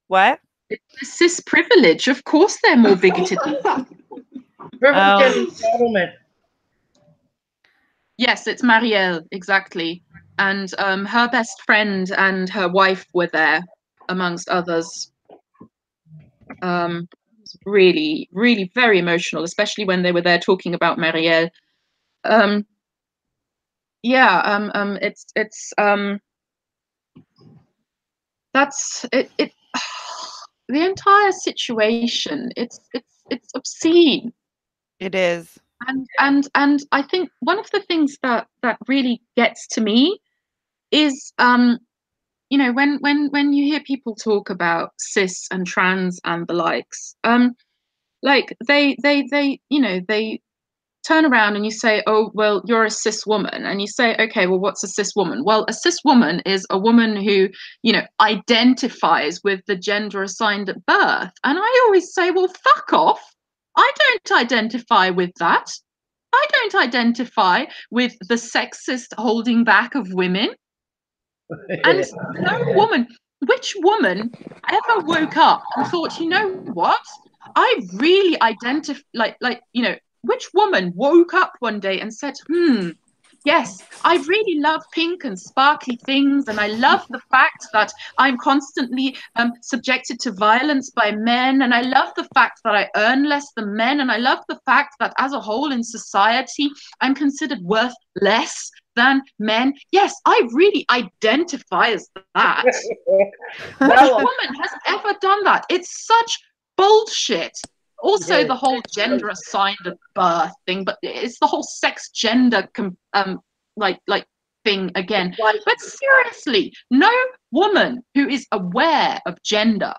What? It's cis privilege. Of course, they're more bigoted. Privilege and entitlement. Yes, it's Marielle, exactly. And her best friend and her wife were there, amongst others. Really, really very emotional, especially when they were there talking about Marielle. It's that's it. The entire situation, it's obscene. It is. And I think one of the things that really gets to me is you know, when you hear people talk about cis and trans and the likes, like they you know, they turn around and you say, oh, well, you're a cis woman. And you say, okay, well, what's a cis woman? Well, a cis woman is a woman who, you know, identifies with the gender assigned at birth. And I always say, well, fuck off. I don't identify with that. I don't identify with the sexist holding back of women. And no woman, which woman ever woke up and thought, you know what? I really identify, like, you know, which woman woke up one day and said, yes, I really love pink and sparkly things, and I love the fact that I'm constantly subjected to violence by men, and I love the fact that I earn less than men, and I love the fact that as a whole in society, I'm considered worth less than men. Yes, I really identify as that. No woman has ever done that. It's such bullshit. Also, the whole gender assigned at birth thing, but it's the whole sex gender like thing again. But seriously, no woman who is aware of gender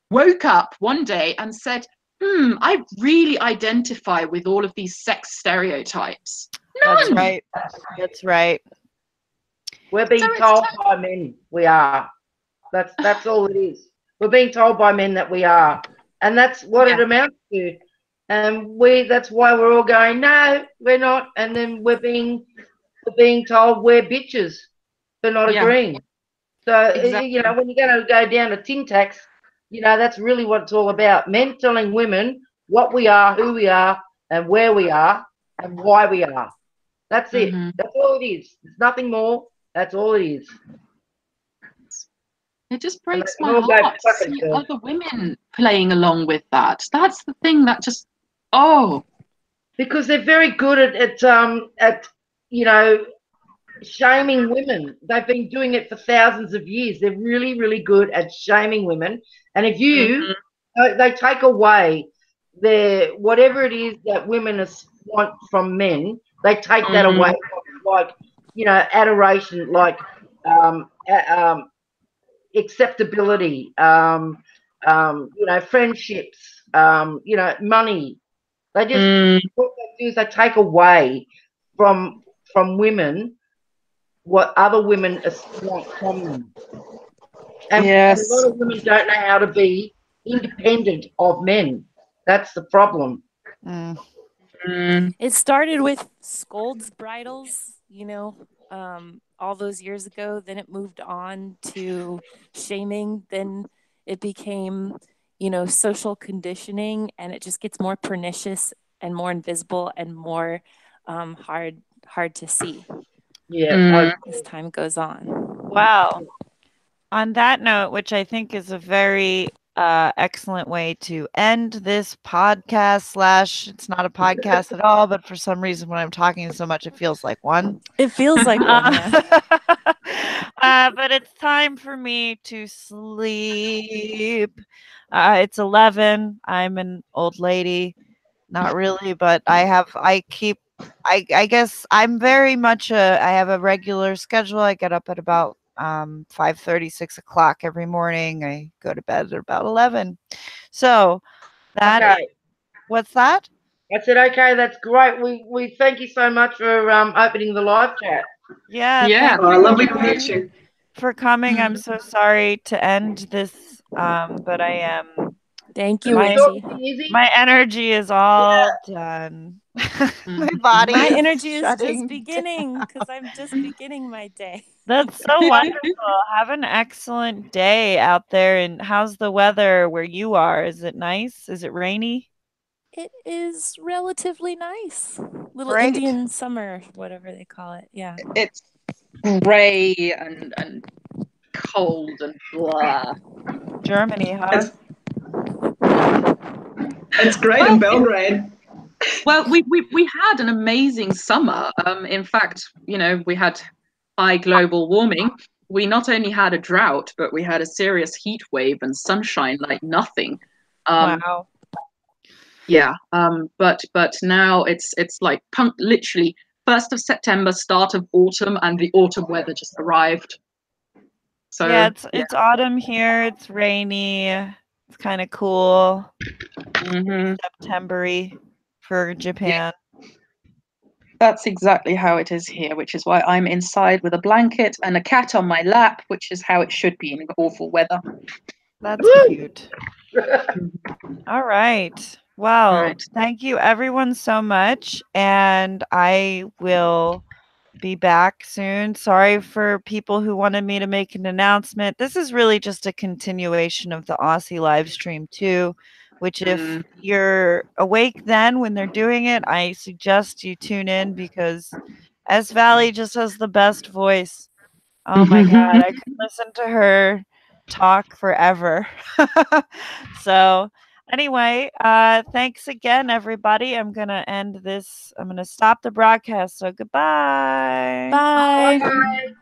woke up one day and said, I really identify with all of these sex stereotypes. None. That's right. That's right. We're being told by men we are. That's all it is. We're being told by men that we are. And that's what it amounts to. And that's why we're all going, no, we're not. And then we're being told we're bitches for not agreeing. So, you know, when you're going to go down to tin tax, you know, that's really what it's all about. Men telling women what we are, who we are, and where we are, and why we are. That's it. That's all it is. It's nothing more. That's all it is. It just breaks my heart to see other women playing along with that. That's the thing that just, because they're very good at you know, shaming women. They've been doing it for thousands of years. They're really, really good at shaming women. And if you, they take away their whatever it is that women want from men, they take that away from them, like, you know, adoration, like acceptability, you know, friendships, you know, money. They just what they do is they take away from women what other women want from them. And a lot of women don't know how to be independent of men. That's the problem. It started with Scold's bridles, you know, all those years ago. Then it moved on to shaming. Then it became, you know, social conditioning, and it just gets more pernicious and more invisible and more hard to see. Yeah, as time goes on. Wow. On that note, which I think is a very excellent way to end this podcast / it's not a podcast at all, but for some reason when I'm talking so much, it feels like one. It feels like one, yeah. But it's time for me to sleep. It's 11. I'm an old lady. Not really, but I guess I'm very much I have a regular schedule. I get up at about 5:30, 6 o'clock every morning. I go to bed at about 11. So that what's that? I said, okay, that's great. We thank you so much for opening the live chat. Yeah, thank you lovely to meet you. for coming. I'm so sorry to end this, but I am. Thank you, my energy is all done. My body. My energy is just shutting beginning because I'm just beginning my day. That's so wonderful. Have an excellent day out there. And how's the weather where you are? Is it nice? Is it rainy? It is relatively nice. Little Great. Indian summer, whatever they call it. Yeah. It's gray and cold and blah. Germany, huh? It's great in Belgrade. Well, we had an amazing summer. In fact, you know, we had high global warming. We not only had a drought, but we had a serious heat wave and sunshine like nothing. Wow. Yeah. But now it's like literally 1st of September, start of autumn, and the autumn weather just arrived. So yeah, it's autumn here. It's rainy. It's kind of cool. September-y for Japan. Yeah. That's exactly how it is here, which is why I'm inside with a blanket and a cat on my lap, which is how it should be in awful weather. That's cute. All right. Well, thank you everyone so much. And I will be back soon. Sorry for people who wanted me to make an announcement. This is really just a continuation of the Aussie live stream too, which if you're awake then when they're doing it, I suggest you tune in because S Valley just has the best voice. Oh my God, I could listen to her talk forever. So anyway, thanks again, everybody. I'm going to end this. I'm going to stop the broadcast. So goodbye. Bye. Bye.